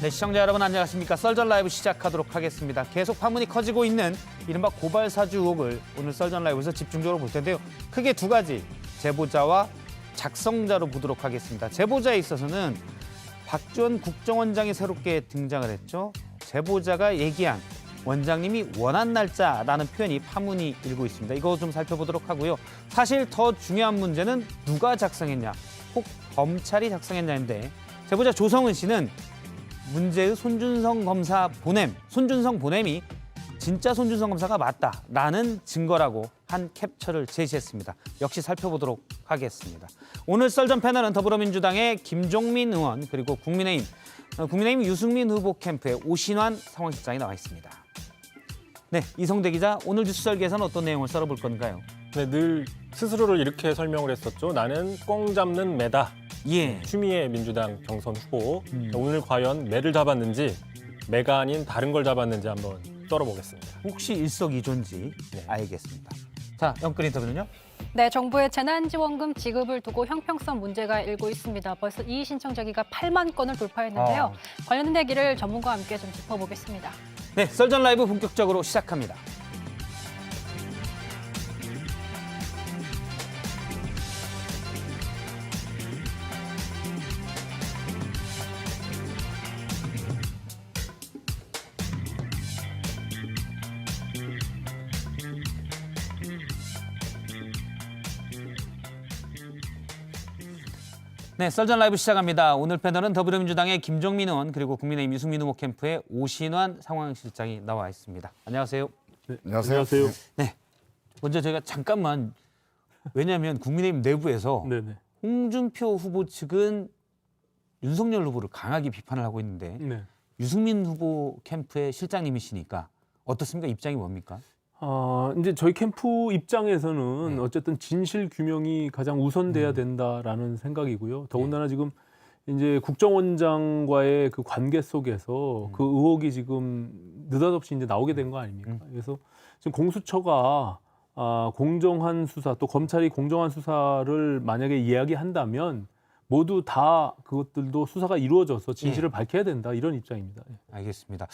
네, 시청자 여러분 안녕하십니까. 썰전 라이브 시작하도록 하겠습니다. 계속 파문이 커지고 있는 이른바 고발사주 의혹을 오늘 썰전 라이브에서 집중적으로 볼 텐데요. 크게 두 가지, 제보자와 작성자로 보도록 하겠습니다. 제보자에 있어서는 박지원 국정원장이 새롭게 등장을 했죠. 제보자가 얘기한 원장님이 원한 날짜라는 표현이 파문이 일고 있습니다. 이거 좀 살펴보도록 하고요. 사실 더 중요한 문제는 누가 작성했냐, 혹 검찰이 작성했냐인데 제보자 조성은 씨는 문제의 손준성 검사 손준성 보냄이 진짜 손준성 검사가 맞다라는 증거라고 한 캡처를 제시했습니다. 역시 살펴보도록 하겠습니다. 오늘 썰전 패널은 더불어민주당의 김종민 의원 그리고 국민의힘 유승민 후보 캠프의 오신환 상황실장이 나와 있습니다. 네, 이성대 기자, 오늘 뉴스 설계에서는 어떤 내용을 썰어볼 건가요? 네, 늘 스스로를 이렇게 설명을 했었죠. 나는 꽁 잡는 매다. 예. 추미애 민주당 경선 후보. 오늘 과연 매를 잡았는지 매가 아닌 다른 걸 잡았는지 한번 썰어보겠습니다. 혹시 일석이조인지 알겠습니다. 자, 영끌 인터뷰는요? 네, 정부의 재난지원금 지급을 두고 형평성 문제가 일고 있습니다. 벌써 이의 신청 제기가 8만 건을 돌파했는데요. 관련 얘기를 전문가와 함께 좀 짚어보겠습니다. 네, 썰전 라이브 본격적으로 시작합니다. 네, 썰전 라이브 시작합니다. 오늘 패널은 더불어민주당의 김종민 의원 그리고 국민의힘 유승민 후보 캠프의 오신환 상황실장이 나와 있습니다. 안녕하세요. 네, 안녕하세요. 네, 먼저 제가 잠깐만, 왜냐하면 국민의힘 내부에서 네네. 홍준표 후보 측은 윤석열 후보를 강하게 비판을 하고 있는데 네. 유승민 후보 캠프의 실장님이시니까 어떻습니까? 입장이 뭡니까? 이제 저희 캠프 입장에서는 어쨌든 진실 규명이 가장 우선돼야 된다라는 생각이고요. 더군다나 지금 이제 국정원장과의 그 관계 속에서 그 의혹이 지금 느닷없이 이제 나오게 된 거 아닙니까? 그래서 지금 공수처가 공정한 수사, 또 검찰이 공정한 수사를 만약에 이야기한다면 모두 다 그것들도 수사가 이루어져서 진실을 밝혀야 된다, 이런 입장입니다. 알겠습니다.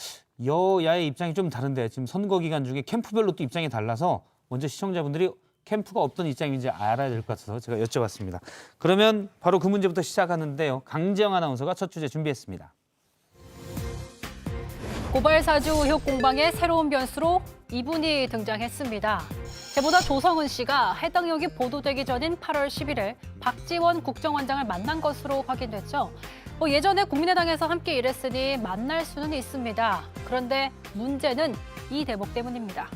여야의 입장이 좀 다른데 지금 선거 기간 중에 캠프별로 또 입장이 달라서 먼저 시청자분들이 캠프가 어떤 입장인지 알아야 될 것 같아서 제가 여쭤봤습니다. 그러면 바로 그 문제부터 시작하는데요. 강지영 아나운서가 첫 주제 준비했습니다. 고발사주 의혹 공방의 새로운 변수로 이분이 등장했습니다. 제보자 조성은 씨가 해당 의혹이 보도되기 전인 8월 11일 박지원 국정원장을 만난 것으로 확인됐죠. 예전에 국민의당에서 함께 일했으니 만날 수는 있습니다. 그런데 문제는 이 대목 때문입니다.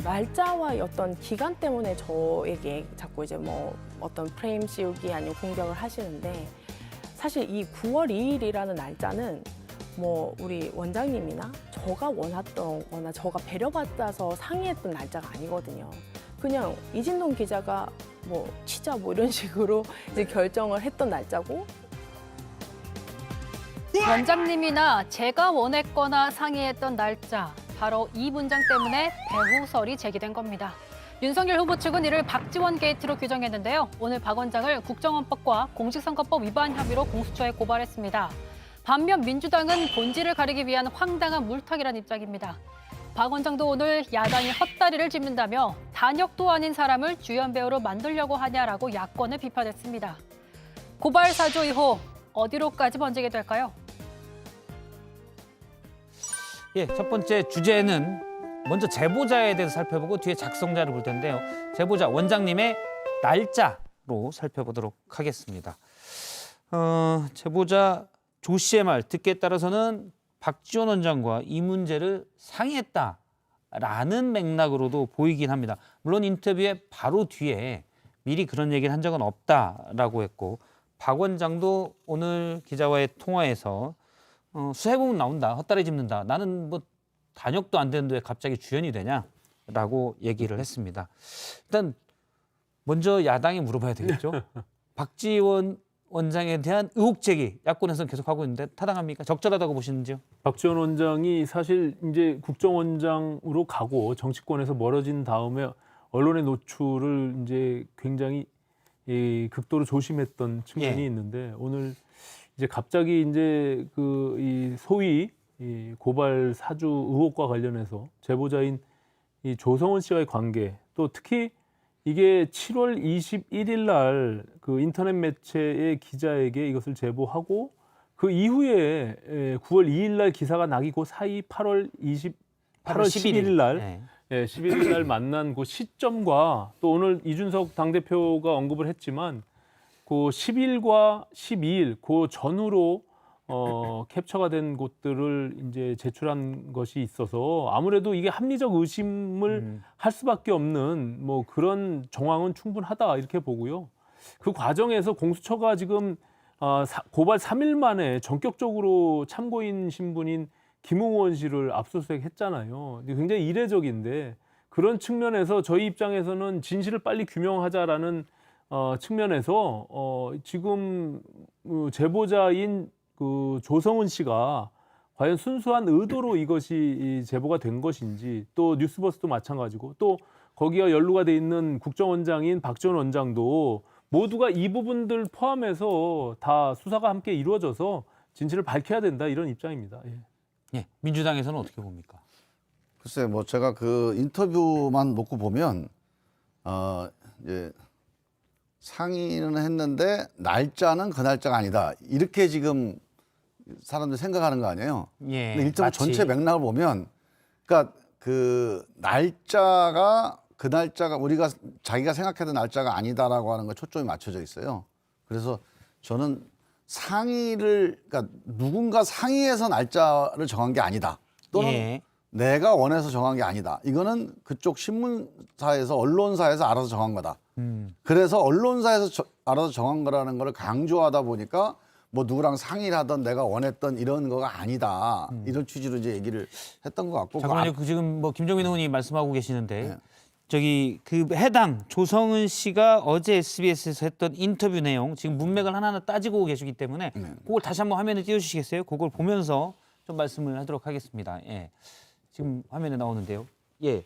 날짜와 어떤 기간 때문에 저에게 자꾸 이제 뭐 어떤 프레임 씌우기 아니면 공격을 하시는데, 사실 이 9월 2일이라는 날짜는 뭐 우리 원장님이나 저가 원했던 거나 저가 배려받아서 상의했던 날짜가 아니거든요. 그냥 이진동 기자가 뭐 치자 뭐 이런 식으로 이제 결정을 했던 날짜고, 원장님이나 제가 원했거나 상의했던 날짜, 바로 이 문장 때문에 배후설이 제기된 겁니다. 윤석열 후보 측은 이를 박지원 게이트로 규정했는데요. 오늘 박 원장을 국정원법과 공직선거법 위반 혐의로 공수처에 고발했습니다. 반면 민주당은 본질을 가리기 위한 황당한 물타기라는 입장입니다. 박 원장도 오늘 야당이 헛다리를 짚는다며 단역도 아닌 사람을 주연 배우로 만들려고 하냐라고 야권을 비판했습니다. 고발 사주 의혹 어디로까지 번지게 될까요? 예, 첫 번째 주제는 먼저 제보자에 대해서 살펴보고 뒤에 작성자를 볼 텐데요. 제보자 원장님의 날짜로 살펴보도록 하겠습니다. 제보자 조 씨의 말 듣기에 따라서는 박지원 원장과 이 문제를 상의했다라는 맥락으로도 보이긴 합니다. 물론 인터뷰의 바로 뒤에 미리 그런 얘기를 한 적은 없다라고 했고, 박 원장도 오늘 기자와의 통화에서 수사해보면 나온다, 헛다리 짚는다, 나는 뭐 단역도 안 되는데 왜 갑자기 주연이 되냐라고 얘기를 했습니다. 일단 먼저 야당이 물어봐야 되겠죠. 박지원 원장에 대한 의혹 제기 야권에서는 계속하고 있는데 타당합니까? 적절하다고 보시는지요? 박지원 원장이 사실 이제 국정원장으로 가고 정치권에서 멀어진 다음에 언론의 노출을 이제 굉장히 극도로 조심했던 측면이 있는데, 오늘 이제 갑자기 이제 이 소위 이 고발 사주 의혹과 관련해서 제보자인 이 조성은 씨와의 관계, 또 특히 이게 7월 21일 날 그 인터넷 매체의 기자에게 이것을 제보하고 그 이후에 9월 2일 날 기사가 나기 그 사이 8월 11일 날 네. 11일 날 만난 그 시점과 또 오늘 이준석 당대표가 언급을 했지만 그 10일과 12일 그 전후로 캡처가 된 곳들을 이제 제출한 것이 있어서 아무래도 이게 합리적 의심을 할 수밖에 없는 뭐 그런 정황은 충분하다 이렇게 보고요. 그 과정에서 공수처가 지금 고발 3일 만에 전격적으로 참고인 신분인 김웅원 씨를 압수수색했잖아요. 굉장히 이례적인데 그런 측면에서 저희 입장에서는 진실을 빨리 규명하자라는 측면에서 지금 제보자인 그 조성은 씨가 과연 순수한 의도로 이것이 제보가 된 것인지, 또 뉴스버스도 마찬가지고 또 거기와 연루가 돼 있는 국정원장인 박지원 원장도 모두가 이 부분들 포함해서 다 수사가 함께 이루어져서 진실을 밝혀야 된다 이런 입장입니다. 예. 예, 민주당에서는 어떻게 봅니까? 글쎄, 뭐 제가 그 인터뷰만 놓고 보면 이제 상의는 했는데 날짜는 그 날짜가 아니다. 이렇게 지금 사람들이 생각하는 거 아니에요? 예, 근데 일정 마치. 전체 맥락을 보면, 그러니까 그 날짜가 그 날짜가 우리가 자기가 생각했던 날짜가 아니다라고 하는 거 초점이 맞춰져 있어요. 그래서 저는 상의를, 그러니까 누군가 상의해서 날짜를 정한 게 아니다. 또는 예. 내가 원해서 정한 게 아니다. 이거는 그쪽 신문사에서 언론사에서 알아서 정한 거다. 그래서 언론사에서 알아서 정한 거라는 걸 강조하다 보니까 뭐 누구랑 상의를 하던 내가 원했던 이런 거가 아니다. 이런 취지로 이제 얘기를 했던 것 같고. 잠깐만요. 그 지금 뭐 김종민 의원이 말씀하고 계시는데 네. 저기 그 해당 조성은 씨가 어제 SBS에서 했던 인터뷰 내용 지금 문맥을 하나하나 따지고 계시기 때문에 그걸 다시 한번 화면에 띄워주시겠어요? 그걸 보면서 좀 말씀을 하도록 하겠습니다. 예. 지금 화면에 나오는데요. 예.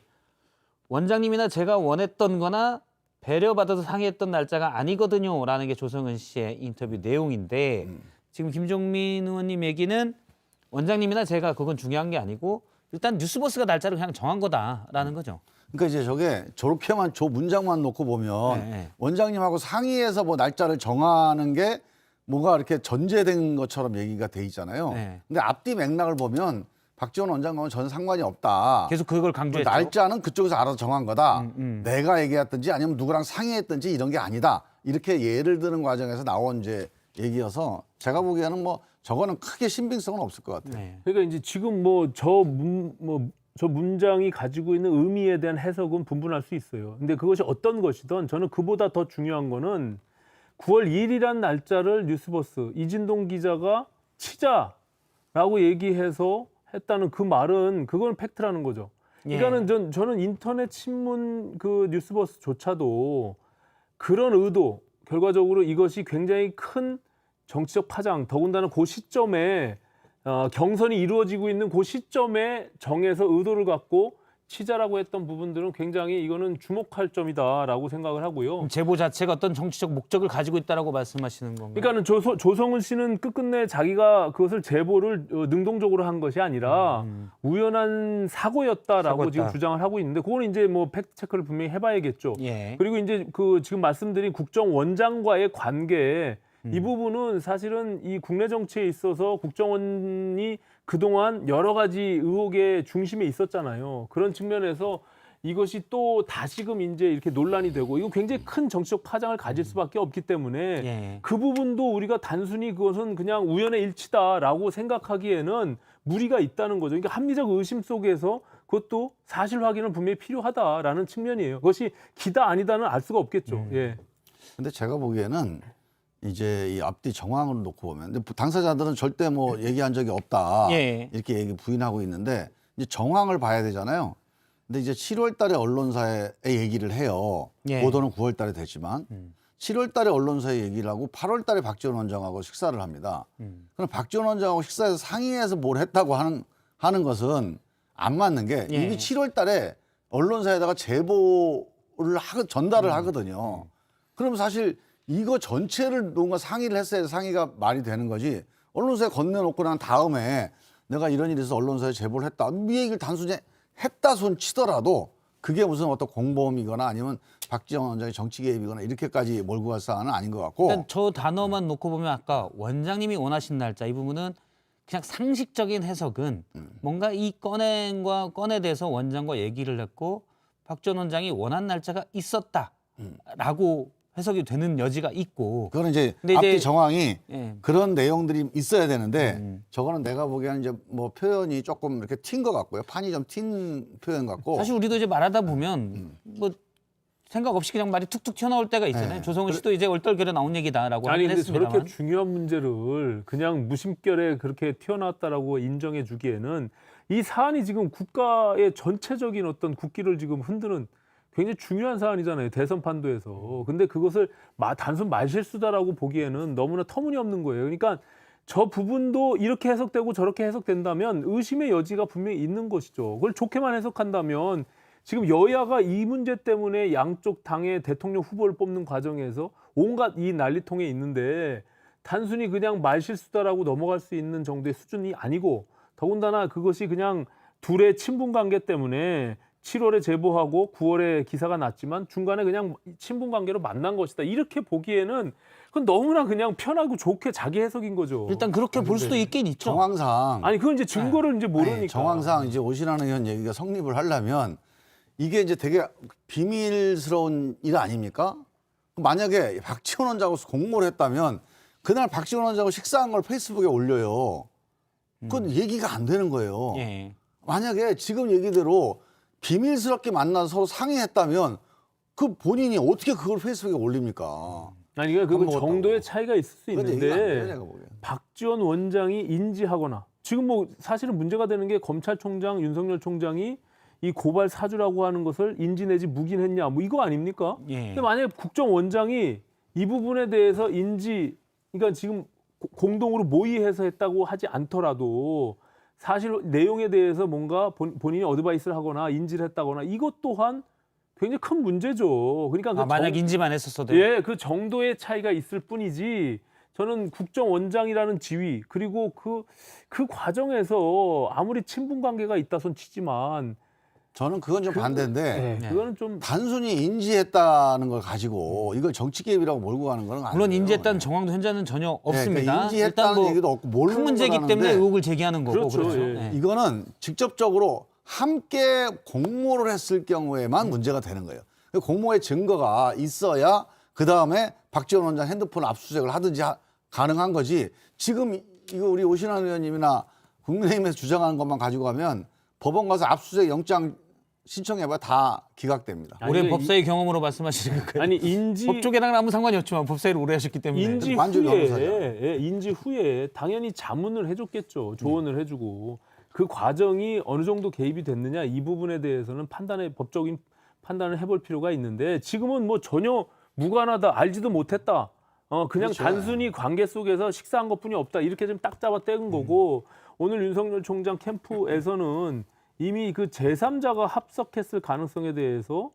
원장님이나 제가 원했던 거나 배려받아서 상의했던 날짜가 아니거든요. 라는 게 조성은 씨의 인터뷰 내용인데 지금 김종민 의원님 얘기는 원장님이나 제가 그건 중요한 게 아니고 일단 뉴스버스가 날짜를 그냥 정한 거다라는 거죠. 그러니까 이제 저게 저렇게만 저 문장만 놓고 보면 네. 원장님하고 상의해서 뭐 날짜를 정하는 게 뭔가 이렇게 전제된 것처럼 얘기가 돼 있잖아요. 네. 근데 앞뒤 맥락을 보면 박지원 원장과는 전혀 상관이 없다. 계속 그걸 강조했죠. 날짜는 그쪽에서 알아서 정한 거다. 내가 얘기했든지 아니면 누구랑 상의했든지 이런 게 아니다. 이렇게 예를 드는 과정에서 나온 이제 얘기여서 제가 보기에는 뭐 저거는 크게 신빙성은 없을 것 같아요. 네. 그러니까 이제 지금 저 문장이 가지고 있는 의미에 대한 해석은 분분할 수 있어요. 근데 그것이 어떤 것이든 저는 그보다 더 중요한 거는 9월 2일이란 날짜를 뉴스버스 이진동 기자가 치자라고 얘기해서 했다는 그 말은 그건 팩트라는 거죠. 예. 그러니까는 저는 인터넷 신문 그 뉴스버스조차도 그런 의도, 결과적으로 이것이 굉장히 큰 정치적 파장, 더군다나 그 시점에 경선이 이루어지고 있는 그 시점에 정해서 의도를 갖고 치자라고 했던 부분들은 굉장히 이거는 주목할 점이다라고 생각을 하고요. 제보 자체가 어떤 정치적 목적을 가지고 있다라고 말씀하시는 건가요? 그러니까는 조성은 씨는 끝끝내 자기가 그것을 제보를 능동적으로 한 것이 아니라 우연한 사고였다라고 사고였다. 지금 주장을 하고 있는데 그거는 이제 뭐 팩트 체크를 분명히 해봐야겠죠. 예. 그리고 이제 그 지금 말씀드린 국정원장과의 관계 이 부분은 사실은 이 국내 정치에 있어서 국정원이 그동안 여러 가지 의혹의 중심에 있었잖아요. 그런 측면에서 이것이 또 다시금 이제 이렇게 논란이 되고 이거 굉장히 큰 정치적 파장을 가질 수밖에 없기 때문에 예. 그 부분도 우리가 단순히 그것은 그냥 우연의 일치다라고 생각하기에는 무리가 있다는 거죠. 그러니까 합리적 의심 속에서 그것도 사실 확인은 분명히 필요하다라는 측면이에요. 그것이 기다 아니다는 알 수가 없겠죠. 예. 근데 제가 보기에는 이제 이 앞뒤 정황을 놓고 보면 근데 당사자들은 절대 뭐 얘기한 적이 없다. 예. 이렇게 얘기 부인하고 있는데 이제 정황을 봐야 되잖아요. 근데 이제 7월 달에 언론사에 얘기를 해요. 예. 보도는 9월 달에 됐지만 7월 달에 언론사에 얘기를 하고 8월 달에 박지원 원장하고 식사를 합니다. 그럼 박지원 원장하고 식사해서 상의해서 뭘 했다고 하는 것은 안 맞는 게 예. 이미 7월 달에 언론사에다가 제보를 전달을 하거든요. 그럼 사실 이거 전체를 뭔가 상의를 했어야 상의가 말이 되는 거지. 언론사에 건네놓고 난 다음에 내가 이런 일이 있어서 언론사에 제보를 했다. 이 얘기를 단순히 했다 손 치더라도 그게 무슨 어떤 공범이거나 아니면 박지원 원장의 정치 개입이거나 이렇게까지 몰고 갈 사안은 아닌 것 같고. 일단 저 단어만 놓고 보면 아까 원장님이 원하신 날짜 이 부분은 그냥 상식적인 해석은 뭔가 이 건에 대해서 원장과 얘기를 했고 박지원 원장이 원한 날짜가 있었다라고 해석이 되는 여지가 있고. 그거는 이제 근데 앞뒤 이제- 정황이 예. 그런 내용들이 있어야 되는데 저거는 내가 보기에는 이제 뭐 표현이 조금 이렇게 튄 것 같고요. 판이 좀 튄 표현 같고. 사실 우리도 이제 말하다 보면 뭐 생각 없이 그냥 말이 툭툭 튀어나올 때가 있잖아요. 네. 조성은 씨도 이제 얼떨결에 나온 얘기다라고 아니 하긴 근데 했습니다만. 저렇게 중요한 문제를 그냥 무심결에 그렇게 튀어나왔다라고 인정해 주기에는 이 사안이 지금 국가의 전체적인 어떤 국기를 지금 흔드는 굉장히 중요한 사안이잖아요. 대선 판도에서. 근데 그것을 단순 말실수다라고 보기에는 너무나 터무니없는 거예요. 그러니까 저 부분도 이렇게 해석되고 저렇게 해석된다면 의심의 여지가 분명히 있는 것이죠. 그걸 좋게만 해석한다면 지금 여야가 이 문제 때문에 양쪽 당의 대통령 후보를 뽑는 과정에서 온갖 이 난리통에 있는데 단순히 그냥 말실수다라고 넘어갈 수 있는 정도의 수준이 아니고 더군다나 그것이 그냥 둘의 친분 관계 때문에 7월에 제보하고 9월에 기사가 났지만 중간에 그냥 친분 관계로 만난 것이다. 이렇게 보기에는 그건 너무나 그냥 편하고 좋게 자기 해석인 거죠. 일단 그렇게 볼 수도 있긴 있죠. 정황상 아니 그건 이제 증거를 이제 모르니까. 아니, 정황상 이제 오신환 의원 얘기가 성립을 하려면 이게 이제 되게 비밀스러운 일 아닙니까? 만약에 박지원 원장하고 공모를 했다면 그날 박지원 원장하고 식사한 걸 페이스북에 올려요. 그건 얘기가 안 되는 거예요. 예. 만약에 지금 얘기대로 비밀스럽게 만나서 서로 상의했다면 그 본인이 어떻게 그걸 페이스북에 올립니까? 아니 그러니까 그 먹었다고. 정도의 차이가 있을 수 그건 얘기가 안 돼요, 있는데 제가 보기엔. 박지원 원장이 인지하거나 지금 뭐 사실은 문제가 되는 게 검찰총장 윤석열 총장이 이 고발 사주라고 하는 것을 인지 내지 묵인했냐 뭐 이거 아닙니까? 예. 근데 만약에 국정원장이 이 부분에 대해서 그러니까 지금 공동으로 모의해서 했다고 하지 않더라도 사실 내용에 대해서 뭔가 본인이 어드바이스를 하거나 인지를 했다거나 이것 또한 굉장히 큰 문제죠. 그러니까 그 만약 인지만 했었어도 예, 그 정도의 차이가 있을 뿐이지 저는 국정원장이라는 지위 그리고 그 과정에서 아무리 친분 관계가 있다 손 치지만 저는 그건 좀 반대인데 예, 그거는 좀 단순히 인지했다는 걸 가지고 이걸 정치 개입이라고 몰고 가는 건 아니에요. 물론 인지했다는 정황도 현재는 전혀 없습니다. 그러니까 인지했다는 일단 얘기도 없고 모르는 큰 문제이기 거라는데 때문에 의혹을 제기하는 거고 그렇죠, 그렇죠. 예. 예. 이거는 직접적으로 함께 공모를 했을 경우에만 문제가 되는 거예요. 그 공모의 증거가 있어야 그 다음에 박지원 원장 핸드폰 압수수색을 하든지 가능한 거지. 지금 이거 우리 오신환 의원님이나 국민의힘에서 주장하는 것만 가지고 가면 법원 가서 압수수색 영장 신청해봐야 다 기각됩니다. 아니, 올해 이- 법사위 경험으로 말씀하시는 거예요. 아니 인지 법 쪽에랑은 아무 상관이 없지만 법사위를 오래 하셨기 때문에 인지 완전히 후에 변호사죠. 인지 후에 당연히 자문을 해줬겠죠. 조언을 해주고 그 과정이 어느 정도 개입이 됐느냐 이 부분에 대해서는 법적인 판단을 해볼 필요가 있는데 지금은 뭐 전혀 무관하다 알지도 못했다. 그냥 그렇죠. 단순히 관계 속에서 식사한 것뿐이 없다 이렇게 좀 딱 잡아 떼은 거고 오늘 윤석열 총장 캠프에서는 이미 그 제3자가 합석했을 가능성에 대해서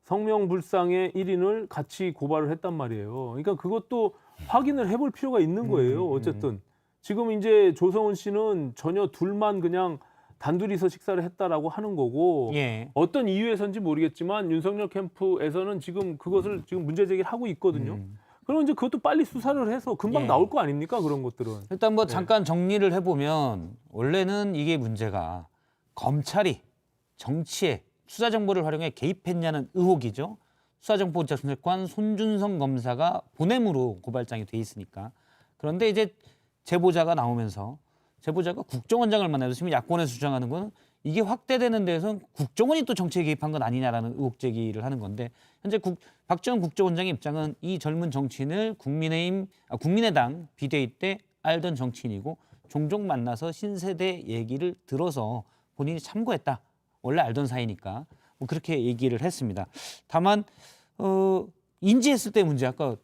성명불상의 1인을 같이 고발을 했단 말이에요. 그러니까 그것도 확인을 해볼 필요가 있는 거예요. 어쨌든 지금 이제 조성은 씨는 전혀 둘만 그냥 단둘이서 식사를 했다라고 하는 거고 예. 어떤 이유에서인지 모르겠지만 윤석열 캠프에서는 지금 그것을 지금 문제 제기를 하고 있거든요. 그럼 이제 그것도 빨리 수사를 해서 금방 예. 나올 거 아닙니까 그런 것들은. 일단 뭐 잠깐 정리를 해보면 원래는 이게 문제가 검찰이 정치에 수사 정보를 활용해 개입했냐는 의혹이죠. 수사정보조사관 손준성 검사가 보냄으로 고발장이 돼 있으니까. 그런데 이제 제보자가 나오면서 제보자가 국정원장을 만나서 지금 야권에서 주장하는 건 이게 확대되는 데에선 국정원이 또 정치에 개입한 건 아니냐라는 의혹 제기를 하는 건데 현재 박지원 국정원장의 입장은 이 젊은 정치인을 국민의당 비대위 때 알던 정치인이고 종종 만나서 신세대 얘기를 들어서 본인이 참고했다. 원래 알던 사이니까 뭐 그렇게 얘기를 했습니다. 다만 인지했을 때 문제 아까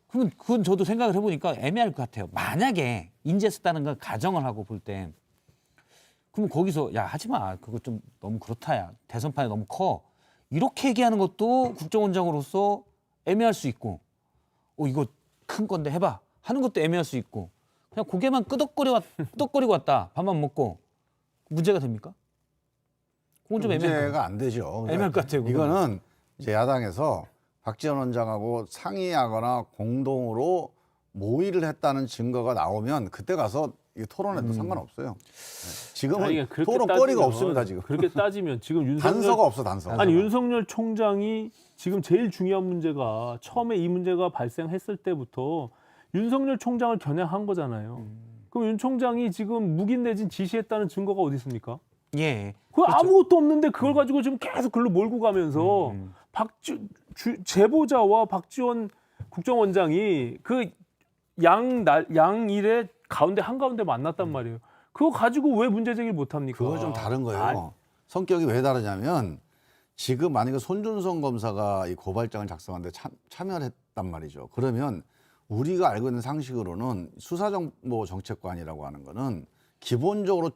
그건 저도 생각을 해보니까 애매할 것 같아요. 만약에 인지했었다는 걸 가정을 하고 볼 때 그럼 거기서 야 하지 마. 그거 좀 너무 그렇다야. 대선판이 너무 커. 이렇게 얘기하는 것도 국정원장으로서 애매할 수 있고 이거 큰 건데 해봐 하는 것도 애매할 수 있고 그냥 고개만 끄덕거리고 왔다 밥만 먹고 문제가 됩니까? 그건 좀 애매할 것 같아요. 문제가 안 되죠. 애매할 것 같아요. 그거는. 이거는 이제 야당에서 박지원 원장하고 상의하거나 공동으로 모의를 했다는 증거가 나오면 그때 가서 이 토론해도 상관없어요. 네. 지금은 아니, 그렇게 토론거리가 따지면- 없습니다. 지금 그렇게 따지면 지금 윤석열 단서가 없어 단서. 아니 윤석열 총장이 지금 제일 중요한 문제가 처음에 이 문제가 발생했을 때부터 윤석열 총장을 겨냥한 거잖아요. 그럼 윤 총장이 지금 묵인 내진 지시했다는 증거가 어디 있습니까? 예. 그 아무것도 없는데 그걸 가지고 지금 계속 글로 몰고 가면서 제보자와 박지원 국정원장이 그 양일의 가운데 한가운데 만났단 말이에요. 그거 가지고 왜 문제 제기를 못 합니까? 그거 좀 다른 거예요. 성격이 왜 다르냐면 지금 만약에 손준성 검사가 이 고발장을 작성하는데 참여를 했단 말이죠. 그러면 우리가 알고 있는 상식으로는 수사정보 정책관이라고 하는 거는 기본적으로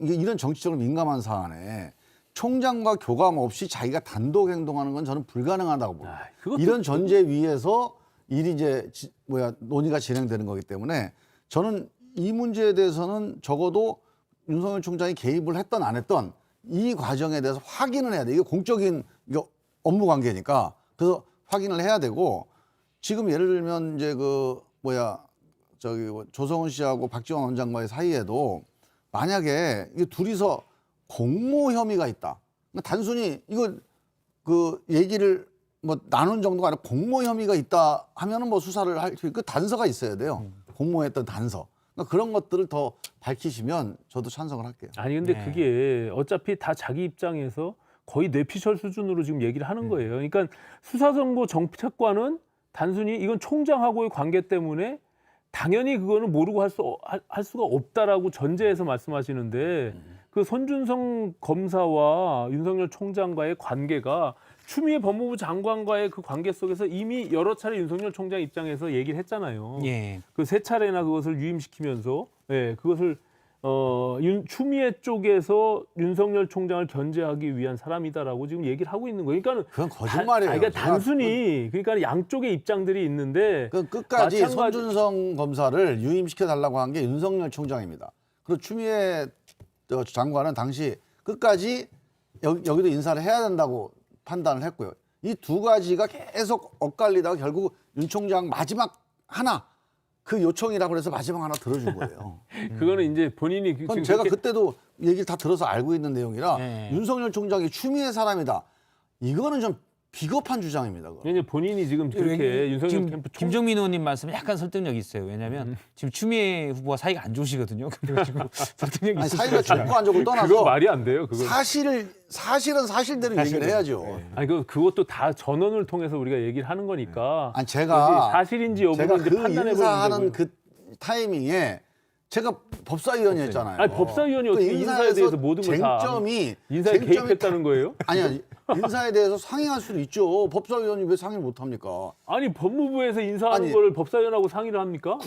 이런 정치적으로 민감한 사안에 총장과 교감 없이 자기가 단독 행동하는 건 저는 불가능하다고 봅니다. 이런 전제 위에서 일이 이제 논의가 진행되는 거기 때문에 저는 이 문제에 대해서는 적어도 윤석열 총장이 개입을 했던 안 했던 이 과정에 대해서 확인을 해야 돼. 이게 공적인 업무 관계니까 그래서 확인을 해야 되고 지금 예를 들면 이제 조성은 씨하고 박지원 원장과의 사이에도 만약에 이게 둘이서 공모 혐의가 있다. 그러니까 단순히 이거 얘기를 나눈 정도가 아니라 공모 혐의가 있다 하면은 수사를 할 그 단서가 있어야 돼요. 공모했던 단서. 그러니까 그런 것들을 더 밝히시면 저도 찬성을 할게요. 아니 근데 네. 그게 어차피 다 자기 입장에서 거의 뇌피셜 수준으로 지금 얘기를 하는 거예요. 그러니까 수사정보 정책관은 단순히 이건 총장하고의 관계 때문에 당연히 그거는 모르고 할 수가 없다라고 전제해서 말씀하시는데 그 손준성 검사와 윤석열 총장과의 관계가 추미애 법무부 장관과의 그 관계 속에서 이미 여러 차례 윤석열 총장 입장에서 얘기를 했잖아요. 예. 그 세 차례나 그것을 유임시키면서 그것을 추미애 쪽에서 윤석열 총장을 견제하기 위한 사람이다라고 지금 얘기를 하고 있는 거예요. 그러니까 그건 거짓말이에요. 그러니까 단순히 그러니까 양쪽의 입장들이 있는데 끝까지 마찬가지- 손준성 검사를 유임시켜 달라고 한 게 윤석열 총장입니다. 그리고 추미애 장관은 당시 끝까지 여기도 인사를 해야 된다고 판단을 했고요. 이 두 가지가 계속 엇갈리다가 결국 윤 총장 마지막 하나 그 요청이라고 해서 마지막 하나 들어준 거예요. 그거는 이제 본인이 그건 지금 제가 그렇게 그때도 얘기를 다 들어서 알고 있는 내용이라 네. 윤석열 총장이 추미애 사람이다. 이거는 좀 비겁한 주장입니다. 그거. 이제 본인이 지금 그렇게 윤석열 지금 캠프 김정민 의원님 말씀에 약간 설득력이 있어요. 왜냐하면 지금 추미애 후보와 사이가 안 좋으시거든요. 그래가지고 설득력이 아니, 있을 사이가 것 같아요. 좋고 안 좋고 떠나서 그거 말이 안 돼요. 그거 사실은 사실대로 얘기를 해야죠. 아니 그것도 다 전원을 통해서 우리가 얘기를 하는 거니까 아니 그것이 제가 사실인지 여부를 이제 그 판단해 인사하는 보는 그 타이밍에 제가 법사위원이었잖아요. 아니, 법사위원이 그 어떻게 인사에 대해서 모든 걸 다 쟁점이 인사에 개입했다는 거예요? 아니 인사에 대해서 상의할 수는 있죠. 법사위원이 왜 상의를 못 합니까? 아니 법무부에서 인사하는 아니, 거를 법사위원하고 상의를 합니까?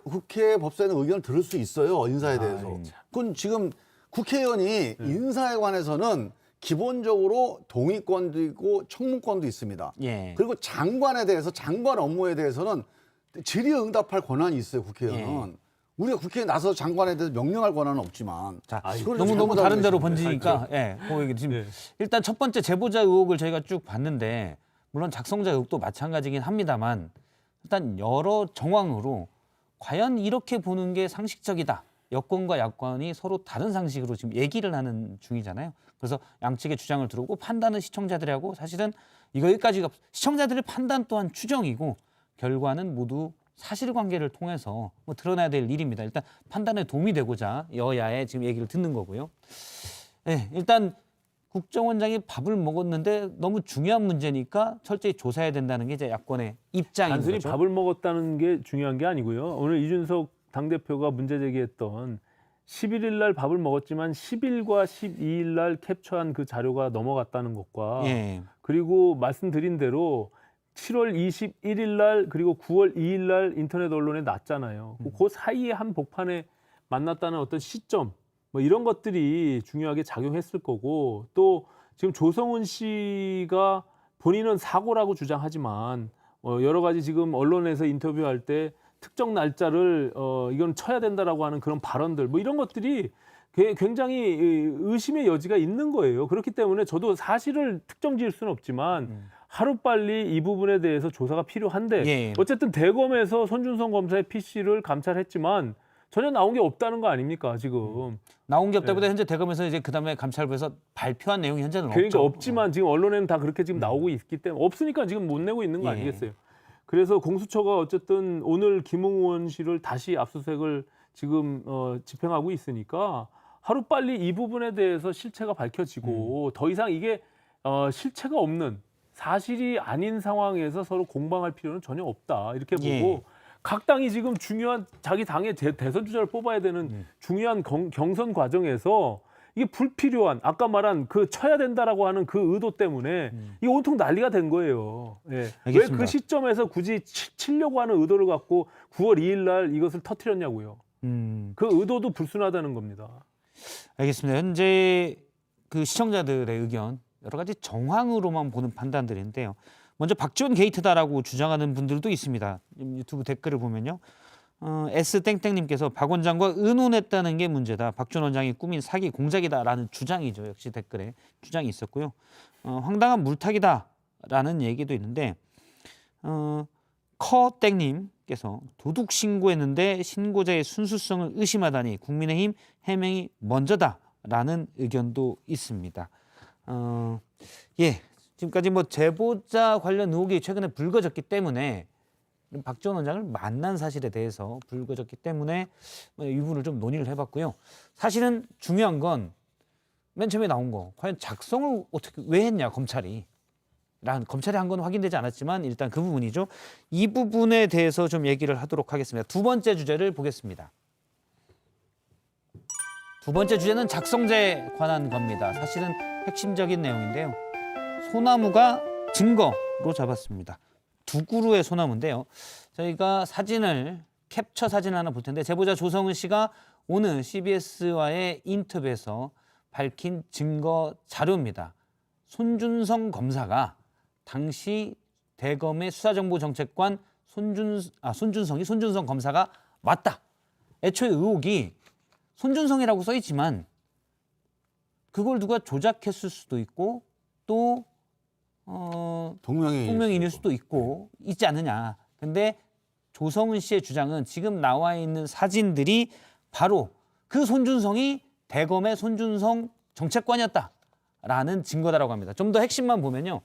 국회 법사위는 의견을 들을 수 있어요. 인사에 대해서. 그건 지금 국회의원이 인사에 관해서는 기본적으로 동의권도 있고 청문권도 있습니다. 예. 그리고 장관에 대해서 장관 업무에 대해서는 질의응답할 권한이 있어요. 국회의원은. 우리가 국회에 나서 장관에 대해서 명령할 권한은 없지만 자, 그걸 너무 잘못하고 다른 데로 계시는데. 번지니까 그 얘기 지금 네. 일단 첫 번째 제보자 의혹을 저희가 쭉 봤는데 물론 작성자 의혹도 마찬가지긴 합니다만 일단 여러 정황으로 과연 이렇게 보는 게 상식적이다. 여권과 야권이 서로 다른 상식으로 지금 얘기를 하는 중이잖아요. 그래서 양측의 주장을 들어보고 판단은 시청자들이 하고 사실은 여기까지가 시청자들의 판단 또한 추정이고 결과는 모두 사실관계를 통해서 드러나야 될 일입니다. 일단 판단에 도움이 되고자 여야의 지금 얘기를 듣는 거고요. 네, 일단 국정원장이 밥을 먹었는데 너무 중요한 문제니까 철저히 조사해야 된다는 게 이제 야권의 입장인 단순히 거죠. 밥을 먹었다는 게 중요한 게 아니고요. 오늘 이준석 당대표가 문제 제기했던 11일 날 밥을 먹었지만 10일과 12일 날 캡처한 그 자료가 넘어갔다는 것과 예. 그리고 말씀드린 대로 7월 21일 날 그리고 9월 2일 날 인터넷 언론에 났잖아요. 그 사이에 한 복판에 만났다는 어떤 시점 이런 것들이 중요하게 작용했을 거고 또 지금 조성은 씨가 본인은 사고라고 주장하지만 여러 가지 지금 언론에서 인터뷰할 때 특정 날짜를 이건 쳐야 된다라고 하는 그런 발언들 뭐 이런 것들이 굉장히 의심의 여지가 있는 거예요. 그렇기 때문에 저도 사실을 특정 지을 수는 없지만 하루빨리 이 부분에 대해서 조사가 필요한데 예. 어쨌든 대검에서 손준성 검사의 PC를 감찰했지만 전혀 나온 게 없다는 거 아닙니까 지금. 나온 게 없다보다 현재 대검에서 이제 그다음에 감찰부에서 발표한 내용이 현재는 그러니까 없죠. 없지만 지금 언론에는 다 그렇게 지금 나오고 있기 때문에 없으니까 지금 못 내고 있는 거 예. 아니겠어요. 그래서 공수처가 어쨌든 오늘 김웅 의원실을 다시 압수수색을 지금 집행하고 있으니까 하루빨리 이 부분에 대해서 실체가 밝혀지고 더 이상 이게 실체가 없는 사실이 아닌 상황에서 서로 공방할 필요는 전혀 없다 이렇게 보고 예. 각 당이 지금 중요한 자기 당의 대선 주자를 뽑아야 되는 중요한 경선 과정에서 이게 불필요한 아까 말한 그 쳐야 된다라고 하는 그 의도 때문에 이게 온통 난리가 된 거예요. 예. 왜 알겠습니다. 그 시점에서 굳이 치려고 하는 의도를 갖고 9월 2일 날 이것을 터뜨렸냐고요. 그 의도도 불순하다는 겁니다. 알겠습니다. 현재 그 시청자들의 의견 여러 가지 정황으로만 보는 판단들인데요. 먼저 박지원 게이트다라고 주장하는 분들도 있습니다. 유튜브 댓글을 보면요. S땡땡님께서 박 원장과 의논했다는 게 문제다. 박지원 원장이 꾸민 사기 공작이다라는 주장이죠. 역시 댓글에 주장이 있었고요. 황당한 물타기다라는 얘기도 있는데 커땡님께서 도둑 신고했는데 신고자의 순수성을 의심하다니 국민의힘 해명이 먼저다라는 의견도 있습니다. 예, 지금까지 뭐 제보자 관련 의혹이 최근에 불거졌기 때문에 박지원 원장을 만난 사실에 대해서 불거졌기 때문에 이 부분을 좀 논의를 해봤고요. 사실은 중요한 건 맨 처음에 나온 거 과연 작성을 어떻게 왜 했냐 검찰이 한 건 확인되지 않았지만 일단 그 부분이죠. 이 부분에 대해서 좀 얘기를 하도록 하겠습니다. 두 번째 주제를 보겠습니다. 두 번째 주제는 작성자에 관한 겁니다. 사실은 핵심적인 내용인데요. 소나무가 증거로 잡았습니다. 두 그루의 소나무인데요. 저희가 캡처 사진을 하나 볼 텐데 제보자 조성은 씨가 오늘 CBS와의 인터뷰에서 밝힌 증거 자료입니다. 손준성 검사가 당시 대검의 수사정보정책관 손준성 검사가 맞다. 애초에 의혹이 손준성이라고 써 있지만 그걸 누가 조작했을 수도 있고 또 동명이인일 수도 있고 있지 않느냐. 근데 조성은 씨의 주장은 지금 나와 있는 사진들이 바로 그 손준성이 대검의 손준성 정책관이었다라는 증거다라고 합니다. 좀 더 핵심만 보면요.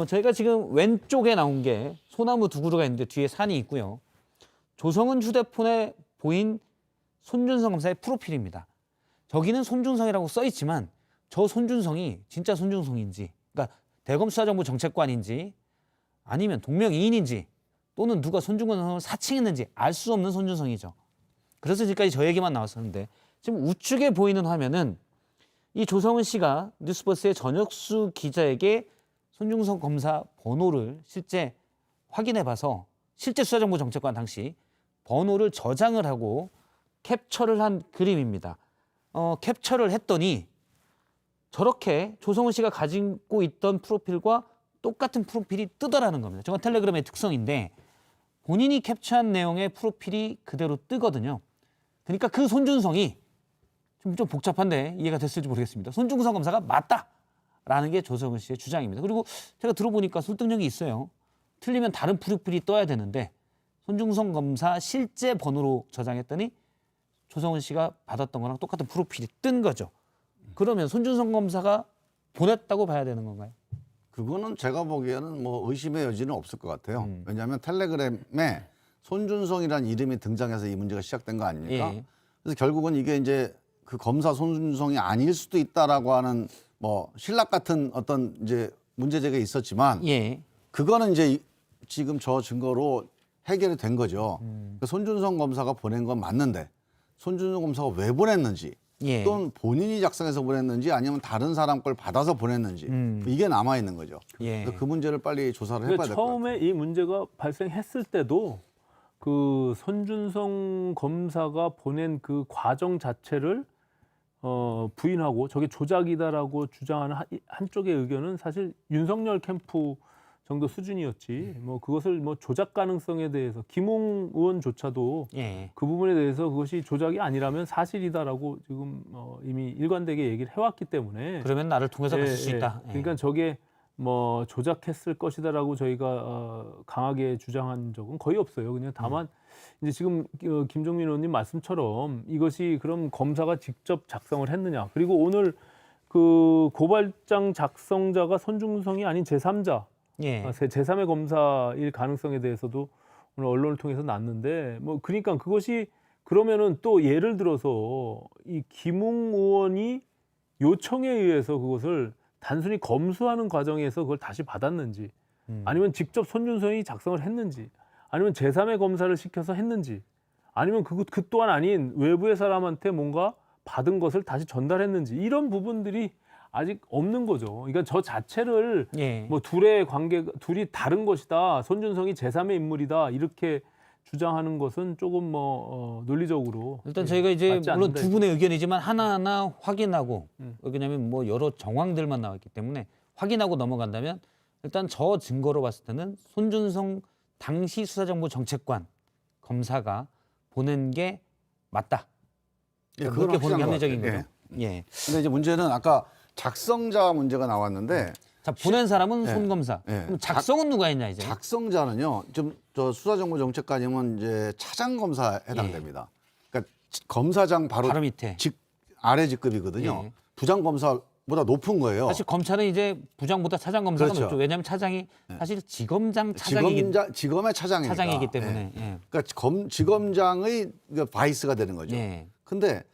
저희가 지금 왼쪽에 나온 게 소나무 두 그루가 있는데 뒤에 산이 있고요. 조성은 휴대폰에 보인 손준성 검사의 프로필입니다. 저기는 손준성이라고 써 있지만 저 손준성이 진짜 손준성인지, 그러니까 대검 수사정보 정책관인지 아니면 동명이인인지 또는 누가 손준성을 사칭했는지 알 수 없는 손준성이죠. 그래서 지금까지 저 얘기만 나왔었는데 지금 우측에 보이는 화면은 이 조성은 씨가 뉴스버스의 전혁수 기자에게 손준성 검사 번호를 실제 확인해봐서 실제 수사정보 정책관 당시 번호를 저장을 하고 캡처를 한 그림입니다. 캡처를 했더니 저렇게 조성은 씨가 가지고 있던 프로필과 똑같은 프로필이 뜨더라는 겁니다. 저건 텔레그램의 특성인데 본인이 캡처한 내용의 프로필이 그대로 뜨거든요. 그러니까 그 손준성이 좀 복잡한데 이해가 됐을지 모르겠습니다. 손준성 검사가 맞다라는 게 조성은 씨의 주장입니다. 그리고 제가 들어보니까 설득력이 있어요. 틀리면 다른 프로필이 떠야 되는데 손준성 검사 실제 번호로 저장했더니 조성은 씨가 받았던 거랑 똑같은 프로필이 뜬 거죠. 그러면 손준성 검사가 보냈다고 봐야 되는 건가요? 그거는 제가 보기에는 뭐 의심의 여지는 없을 것 같아요. 왜냐하면 텔레그램에 손준성이라는 이름이 등장해서 이 문제가 시작된 거 아닙니까? 예. 그래서 결국은 이게 이제 그 검사 손준성이 아닐 수도 있다라고 하는 뭐 신락 같은 어떤 이제 문제 제기가 있었지만 예. 그거는 이제 지금 저 증거로 해결이 된 거죠. 그 손준성 검사가 보낸 건 맞는데 손준성 검사가 왜 보냈는지 예. 또는 본인이 작성해서 보냈는지 아니면 다른 사람 걸 받아서 보냈는지 이게 남아 있는 거죠. 예. 그래서 그 문제를 빨리 조사를 해봐야 될 것 같아요. 처음에 이 문제가 발생했을 때도 그 손준성 검사가 보낸 그 과정 자체를 부인하고 저게 조작이다라고 주장하는 한쪽의 의견은 사실 윤석열 캠프 정도 수준이었지. 뭐 그것을 뭐 조작 가능성에 대해서 김웅 의원조차도 예. 그 부분에 대해서 그것이 조작이 아니라면 사실이다라고 지금 이미 일관되게 얘기를 해왔기 때문에 그러면 나를 통해서 봤을 수 있다. 예. 그러니까 저게 뭐 조작했을 것이다라고 저희가 강하게 주장한 적은 거의 없어요. 그냥 다만 이제 지금 김종민 의원님 말씀처럼 이것이 그럼 검사가 직접 작성을 했느냐. 그리고 오늘 그 고발장 작성자가 손준성이 아닌 제3자, 예. 제3의 검사일 가능성에 대해서도 오늘 언론을 통해서 났는데 뭐 그러니까 그것이 그러면은 또 예를 들어서 이 김웅 의원이 요청에 의해서 그것을 단순히 검수하는 과정에서 그걸 다시 받았는지 아니면 직접 손준성이 작성을 했는지 아니면 제3의 검사를 시켜서 했는지 아니면 그 또한 아닌 외부의 사람한테 뭔가 받은 것을 다시 전달했는지 이런 부분들이 아직 없는 거죠. 그러니까 저 자체를 예. 뭐 둘의 관계가 둘이 다른 것이다. 손준성이 제3의 인물이다. 이렇게 주장하는 것은 조금 논리적으로 일단 저희가 이제 맞지 물론 않는다 두 분의 의견이지만 하나하나 확인하고 음. 왜냐하면 뭐 여러 정황들만 나왔기 때문에 확인하고 넘어간다면 일단 저 증거로 봤을 때는 손준성 당시 수사정보정책관 검사가 보낸 게 맞다. 예, 그렇게 그건 보는 게 확실한 것 합리적인 같아요. 거죠. 예. 근데 이제 문제는 아까 작성자 문제가 나왔는데 자 보낸 사람은 예. 손 검사. 예. 그럼 작성은 누가 했냐 이제? 작성자는요. 좀 저 수사정보정책관이면 이제 차장 검사에 해당됩니다. 그러니까 검사장 바로 밑에. 아래 직급이거든요. 예. 부장 검사보다 높은 거예요. 사실 검찰은 이제 부장보다 차장 검사가 그렇죠. 높죠. 왜냐하면 차장이 사실 지검장 차장이기 지검의 차장이니까. 차장이기 때문에. 예. 예. 그러니까 지검장의 바이스가 되는 거죠. 예. 근데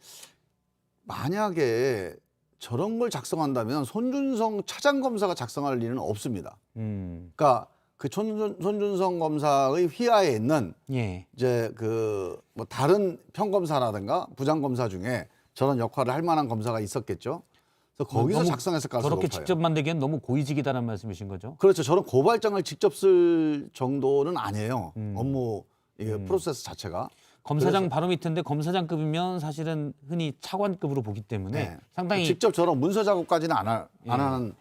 만약에 저런 걸 작성한다면 손준성 차장 검사가 작성할 일은 없습니다. 그러니까 그 손준성 검사의 휘하에 있는 예. 이제 그 뭐 다른 평검사라든가 부장검사 중에 저런 역할을 할 만한 검사가 있었겠죠. 그래서 거기서 너무 작성했을 가능성이 저렇게 높아요. 직접 만들기엔 너무 고위직이다는 말씀이신 거죠? 그렇죠. 저런 고발장을 직접 쓸 정도는 아니에요. 업무 이게 프로세스 자체가. 검사장 바로 밑인데 검사장급이면 사실은 흔히 차관급으로 보기 때문에 네. 상당히 직접 저런 문서 작업까지는 안 하는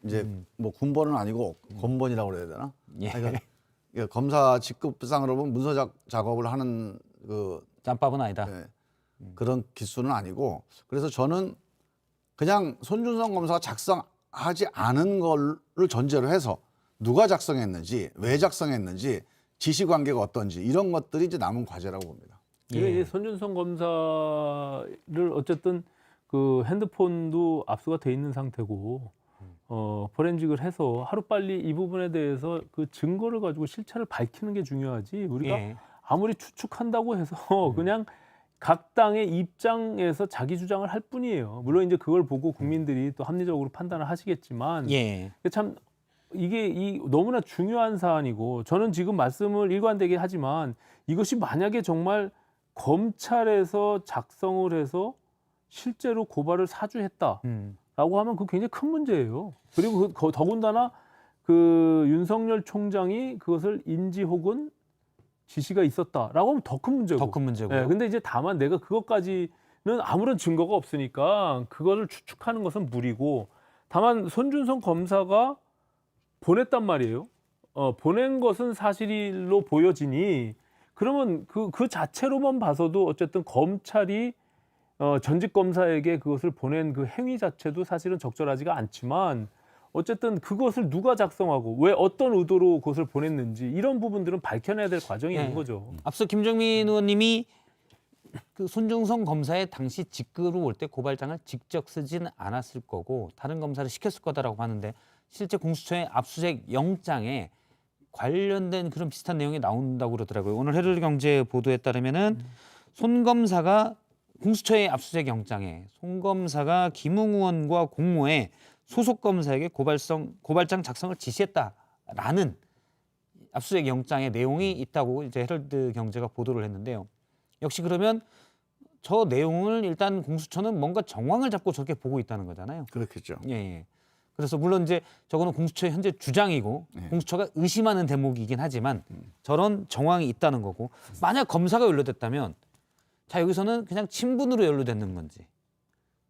이제 뭐 군번은 아니고 검번이라고 그래야 되나? 예. 그러니까 이게 검사 직급상으로 보면 문서 작업을 하는 그 짬밥은 아니다. 예, 그런 기수는 아니고 그래서 저는 그냥 손준성 검사가 작성하지 않은 거를 전제로 해서 누가 작성했는지 왜 작성했는지 지시 관계가 어떤지 이런 것들이 이제 남은 과제라고 봅니다. 이게 이제 손준성 검사를 어쨌든 그 핸드폰도 압수가 돼 있는 상태고 포렌식을 해서 하루빨리 이 부분에 대해서 그 증거를 가지고 실체를 밝히는 게 중요하지 우리가 예. 아무리 추측한다고 해서 그냥 각 당의 입장에서 자기 주장을 할 뿐이에요. 물론 이제 그걸 보고 국민들이 또 합리적으로 판단을 하시겠지만 예. 참 이게 너무나 중요한 사안이고 저는 지금 말씀을 일관되게 하지만 이것이 만약에 정말 검찰에서 작성을 해서 실제로 고발을 사주했다라고 하면 그거 굉장히 큰 문제예요. 그리고 더군다나 그 윤석열 총장이 그것을 인지 혹은 지시가 있었다라고 하면 더 큰 문제고. 더 큰 문제고요. 네, 근데 이제 다만 내가 그것까지는 아무런 증거가 없으니까 그거를 추측하는 것은 무리고 다만 손준성 검사가 보냈단 말이에요. 보낸 것은 사실로 보여지니 그러면 그 자체로만 봐서도 어쨌든 검찰이 전직 검사에게 그것을 보낸 그 행위 자체도 사실은 적절하지가 않지만 어쨌든 그것을 누가 작성하고 왜 어떤 의도로 그것을 보냈는지 이런 부분들은 밝혀내야 될 과정이 있는 거죠. 앞서 김정민 의원님이 그 손준성 검사의 당시 직급으로 볼 때 고발장을 직접 쓰지는 않았을 거고 다른 검사를 시켰을 거다라고 하는데 실제 공수처의 압수수색 영장에 관련된 그런 비슷한 내용이 나온다고 그러더라고요. 오늘 헤럴드경제 보도에 따르면은 손 검사가 공수처의 압수수색 영장에 손 검사가 김웅 의원과 공모해 소속 검사에게 고발장 작성을 지시했다라는 압수수색 영장의 내용이 있다고 이제 헤럴드경제가 보도를 했는데요. 역시 그러면 저 내용을 일단 공수처는 뭔가 정황을 잡고 저렇게 보고 있다는 거잖아요. 그렇겠죠. 예, 예. 그래서 물론 이제 저거는 공수처의 현재 주장이고 공수처가 의심하는 대목이긴 하지만 저런 정황이 있다는 거고 만약 검사가 연루됐다면 자 여기서는 그냥 친분으로 연루됐는 건지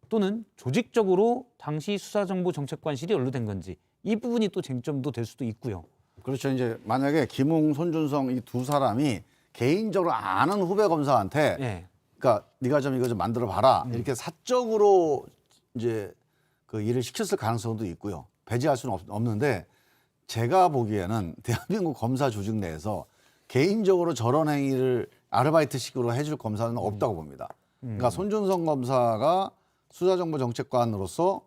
또는 조직적으로 당시 수사정보정책관실이 연루된 건지 이 부분이 또 쟁점도 될 수도 있고요. 그렇죠. 이제 만약에 김웅, 손준성 이 두 사람이 개인적으로 아는 후배 검사한테 예. 그러니까 네가 좀 이거 좀 만들어 봐라. 이렇게 사적으로 이제 그 일을 시켰을 가능성도 있고요. 배제할 수는 없는데 제가 보기에는 대한민국 검사 조직 내에서 개인적으로 저런 행위를 아르바이트식으로 해줄 검사는 없다고 봅니다. 그러니까 손준성 검사가 수사정보정책관으로서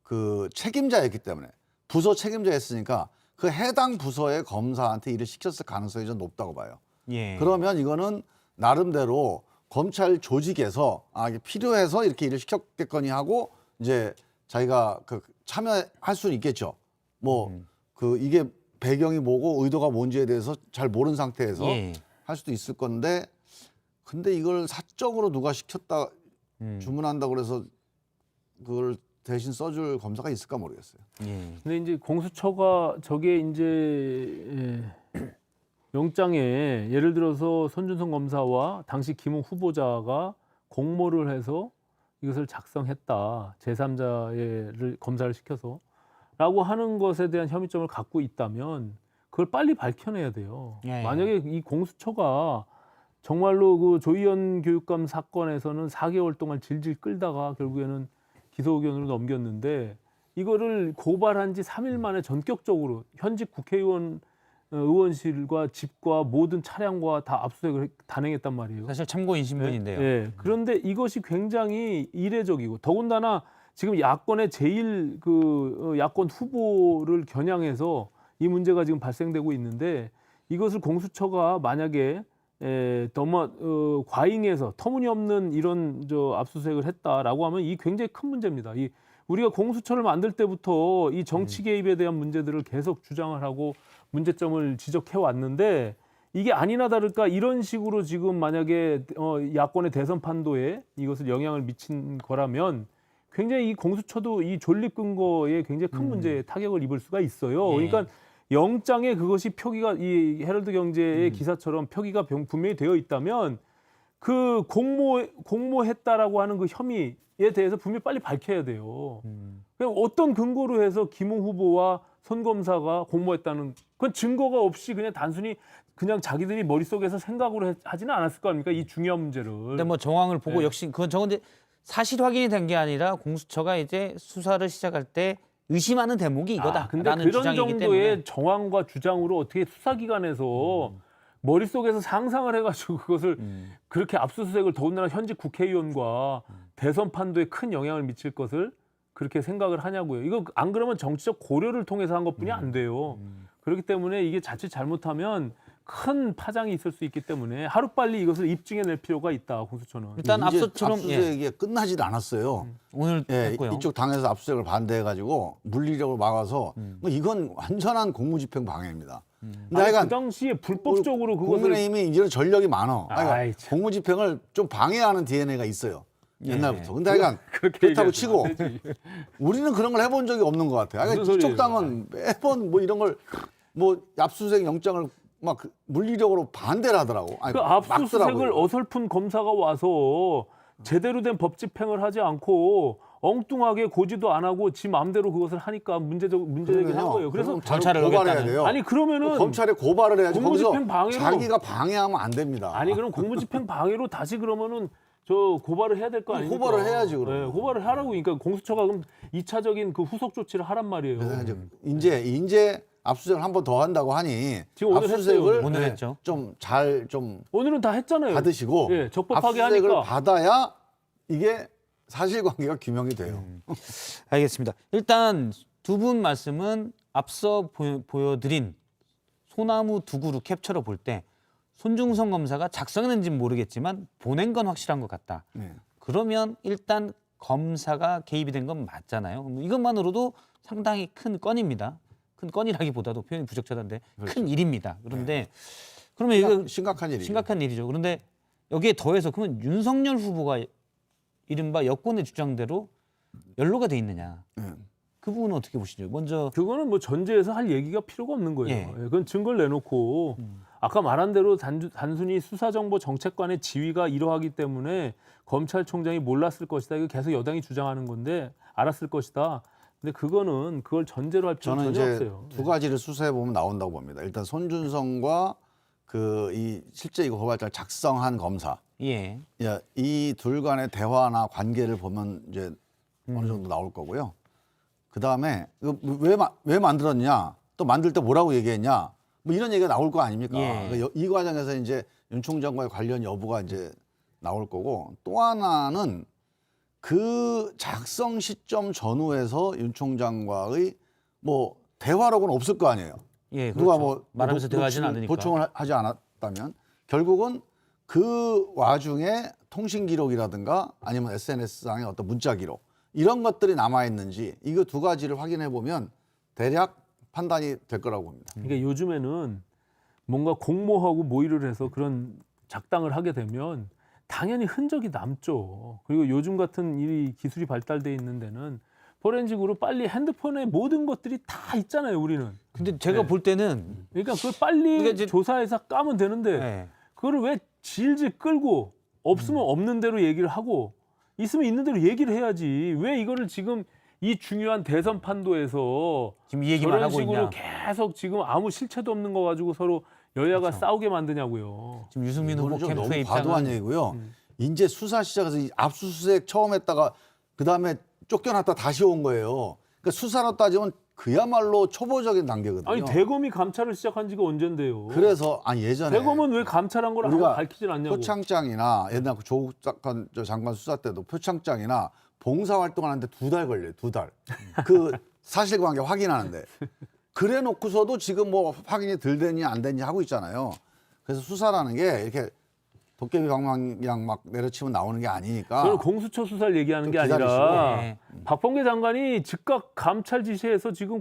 그 책임자였기 때문에 부서 책임자였으니까 그 해당 부서의 검사한테 일을 시켰을 가능성이 좀 높다고 봐요. 예. 그러면 이거는 나름대로 검찰 조직에서 이게 필요해서 이렇게 일을 시켰겠거니 하고 이제 자기가 그 참여할 수는 있겠죠. 뭐 그 이게 배경이 뭐고 의도가 뭔지에 대해서 잘 모르는 상태에서 예. 할 수도 있을 건데 근데 이걸 사적으로 누가 시켰다 주문한다고 그래서 그걸 대신 써줄 검사가 있을까 모르겠어요. 예. 근데 이제 공수처가 저게 이제 영장에 예를 들어서 손준성 검사와 당시 김웅 후보자가 공모를 해서 이것을 작성했다. 제3자를 검사를 시켜서 라고 하는 것에 대한 혐의점을 갖고 있다면 그걸 빨리 밝혀내야 돼요. 예. 만약에 이 공수처가 정말로 그 조희연 교육감 사건에서는 4개월 동안 질질 끌다가 결국에는 기소 의견으로 넘겼는데 이거를 고발한 지 3일 만에 전격적으로 현직 국회의원 의원실과 집과 모든 차량과 다 압수수색을 단행했단 말이에요. 사실 참고인 신분인데요. 예. 그런데 이것이 굉장히 이례적이고 더군다나 지금 야권의 제일 그 야권 후보를 겨냥해서 이 문제가 지금 발생되고 있는데 이것을 공수처가 만약에 너무 과잉해서 터무니없는 이런 압수수색을 했다라고 하면 이 굉장히 큰 문제입니다. 우리가 공수처를 만들 때부터 이 정치 개입에 대한 문제들을 계속 주장을 하고 문제점을 지적해 왔는데 이게 아니나 다를까 이런 식으로 지금 만약에 야권의 대선 판도에 이것을 영향을 미친 거라면 굉장히 이 공수처도 이 존립 근거에 굉장히 큰 문제에 타격을 입을 수가 있어요. 예. 그러니까 영장에 그것이 표기가 이 헤럴드 경제의 기사처럼 표기가 분명히 되어 있다면 그 공모했다라고 하는 그 혐의에 대해서 분명히 빨리 밝혀야 돼요. 그냥 어떤 근거로 해서 김웅 후보와 손 검사가 공모했다는 그건 증거가 없이 그냥 단순히 그냥 자기들이 머릿속에서 생각으로 하지는 않았을 거 아닙니까? 이 중요한 문제를. 근데 뭐 정황을 보고 네. 역시 그건 저건데 사실 확인이 된 게 아니라 공수처가 이제 수사를 시작할 때 의심하는 대목이 이거다. 근데 라는 그런 주장이기 정도의 때문에. 정황과 주장으로 어떻게 수사기관에서 머릿속에서 상상을 해가지고 그것을 그렇게 압수수색을 더군다나 현직 국회의원과 대선 판도에 큰 영향을 미칠 것을 그렇게 생각을 하냐고요. 이거 안 그러면 정치적 고려를 통해서 한 것뿐이 안 돼요. 그렇기 때문에 이게 자칫 잘못하면 큰 파장이 있을 수 있기 때문에 하루빨리 이것을 입증해낼 필요가 있다. 공수처는. 일단 이제 앞서처럼 압수수색이 끝나지도 않았어요. 오늘 예, 했고요. 이쪽 당에서 압수수색을 반대해가지고 물리력으로 막아서 뭐 이건 완전한 공무집행 방해입니다. 근데 아니, 하여간 그 당시에 불법적으로 그것을 국민의힘이 이런 전력이 많아. 아이, 참. 공무집행을 좀 방해하는 DNA가 있어요. 예. 옛날부터. 근데 하여간 그렇게 그렇다고 얘기하시면 치고 안 되지. 우리는 그런 걸 해본 적이 없는 것 같아요. 하여간 무슨 이쪽 소리예요? 당은 매번 뭐 이런 걸 뭐 압수수색 영장을 막 물리력으로 반대를 하더라고. 아니, 그 압수수색을 막더라고요. 어설픈 검사가 와서 제대로 된 법 집행을 하지 않고 엉뚱하게 고지도 안 하고 지 마음대로 그것을 하니까 문제제기를 한 거예요. 그래서 그러면 절차를 고발해야 어겼다는. 돼요. 아니 그러면은 검찰에 고발을 해야지. 거기서 공무집행 방해로- 자기가 방해하면 안 됩니다. 아니 그럼 공무집행 방해로 다시 그러면은 저 고발을 해야 될 거 아닙니까? 고발을 해야지, 그럼. 네, 고발을 하라고. 그러니까 공수처가 그럼 2차적인 그 후속 조치를 하란 말이에요. 그래서 이제 압수수색을 한 번 더 한다고 하니 지금 오늘 압수수색을 했어요. 오늘 했죠. 좀 잘 좀 오늘은 다 했잖아요. 받으시고 예, 적법하게 압수수색을 하니까. 받아야 이게 사실관계가 규명이 돼요. 알겠습니다. 일단 두 분 말씀은 앞서 보여드린 소나무 두 그루 캡처로 볼 때 손중성 검사가 작성했는지는 모르겠지만 보낸 건 확실한 것 같다. 네. 그러면 일단 검사가 개입이 된 건 맞잖아요. 이것만으로도 상당히 큰 건입니다. 큰 건이라기보다도 표현이 부적절한데 큰 일입니다. 그런데 그러면 이거 심각한 일이죠. 심각한 일이죠. 그런데 여기에 더해서 그러면 윤석열 후보가 이른바 여권의 주장대로 연루가 돼 있느냐. 그 부분은 어떻게 보시죠? 먼저 그거는 뭐 전제에서 할 얘기가 필요가 없는 거예요. 예. 예, 그건 증거를 내놓고 아까 말한 대로 단순히 수사정보정책관의 지위가 이러하기 때문에 검찰총장이 몰랐을 것이다. 이거 계속 여당이 주장하는 건데 알았을 것이다. 근데 그걸 전제로 할 필요는 저는 전혀 이제 없어요. 두 가지를 수사해 보면 나온다고 봅니다. 일단 손준성과 이 실제 이거 고발장을 작성한 검사, 예. 이 둘 간의 대화나 관계를 보면 이제 어느 정도 나올 거고요. 그 다음에 왜 만들었냐, 또 만들 때 뭐라고 얘기했냐, 뭐 이런 얘기가 나올 거 아닙니까? 예. 그러니까 이 과정에서 이제 윤 총장과의 관련 여부가 이제 나올 거고, 또 하나는 그 작성 시점 전후에서 윤 총장과의 뭐 대화록은 없을 거 아니에요. 예, 누가 그렇죠. 뭐 말하면서 대화하지는 않으니까. 보충을 하지 않았다면 결국은 그 와중에 통신 기록이라든가 아니면 SNS상의 어떤 문자 기록 이런 것들이 남아 있는지 이거 두 가지를 확인해 보면 대략 판단이 될 거라고 봅니다. 그러니까 요즘에는 뭔가 공모하고 모의를 해서 그런 작당을 하게 되면 당연히 흔적이 남죠. 그리고 요즘 같은 이 기술이 발달돼 있는 데는 포렌식으로 빨리 핸드폰에 모든 것들이 다 있잖아요, 우리는. 근데 제가 네. 볼 때는 그러니까 그걸 빨리 그러니까 이제- 조사해서 까면 되는데 예. 그거를 왜 질질 끌고 없으면 없는 대로 얘기를 하고 있으면 있는 대로 얘기를 해야지. 왜 이거를 지금 이 중요한 대선 판도에서 지금 이 얘기만 저런 하고 식으로 있냐. 계속 지금 아무 실체도 없는 거 가지고 서로 여야가 그렇죠. 싸우게 만드냐고요. 지금 유승민 후보 이거는 좀 너무 캠프의 과도한 입장은 얘기고요. 이제 수사 시작해서 이 압수수색 처음 했다가 그 다음에 쫓겨났다 다시 온 거예요. 그러니까 수사로 따지면 그야말로 초보적인 단계거든요. 아니 대검이 감찰을 시작한 지가 언젠데요. 그래서 예전에 대검은 왜 감찰한 걸 우리가 아무도 밝히질 않냐고. 표창장이나 옛날 그 조국 장관 수사 때도 표창장이나 봉사활동하는데 2달 걸려요. 2달. 그 사실관계 확인하는데. 그래 놓고서도 지금 뭐 확인이 덜 되니 안 되니 하고 있잖아요. 그래서 수사라는 게 이렇게 도깨비 방망이랑 막 내려치면 나오는 게 아니니까. 저는 공수처 수사를 얘기하는 게 좀 아니라 네. 박범계 장관이 즉각 감찰 지시해서 지금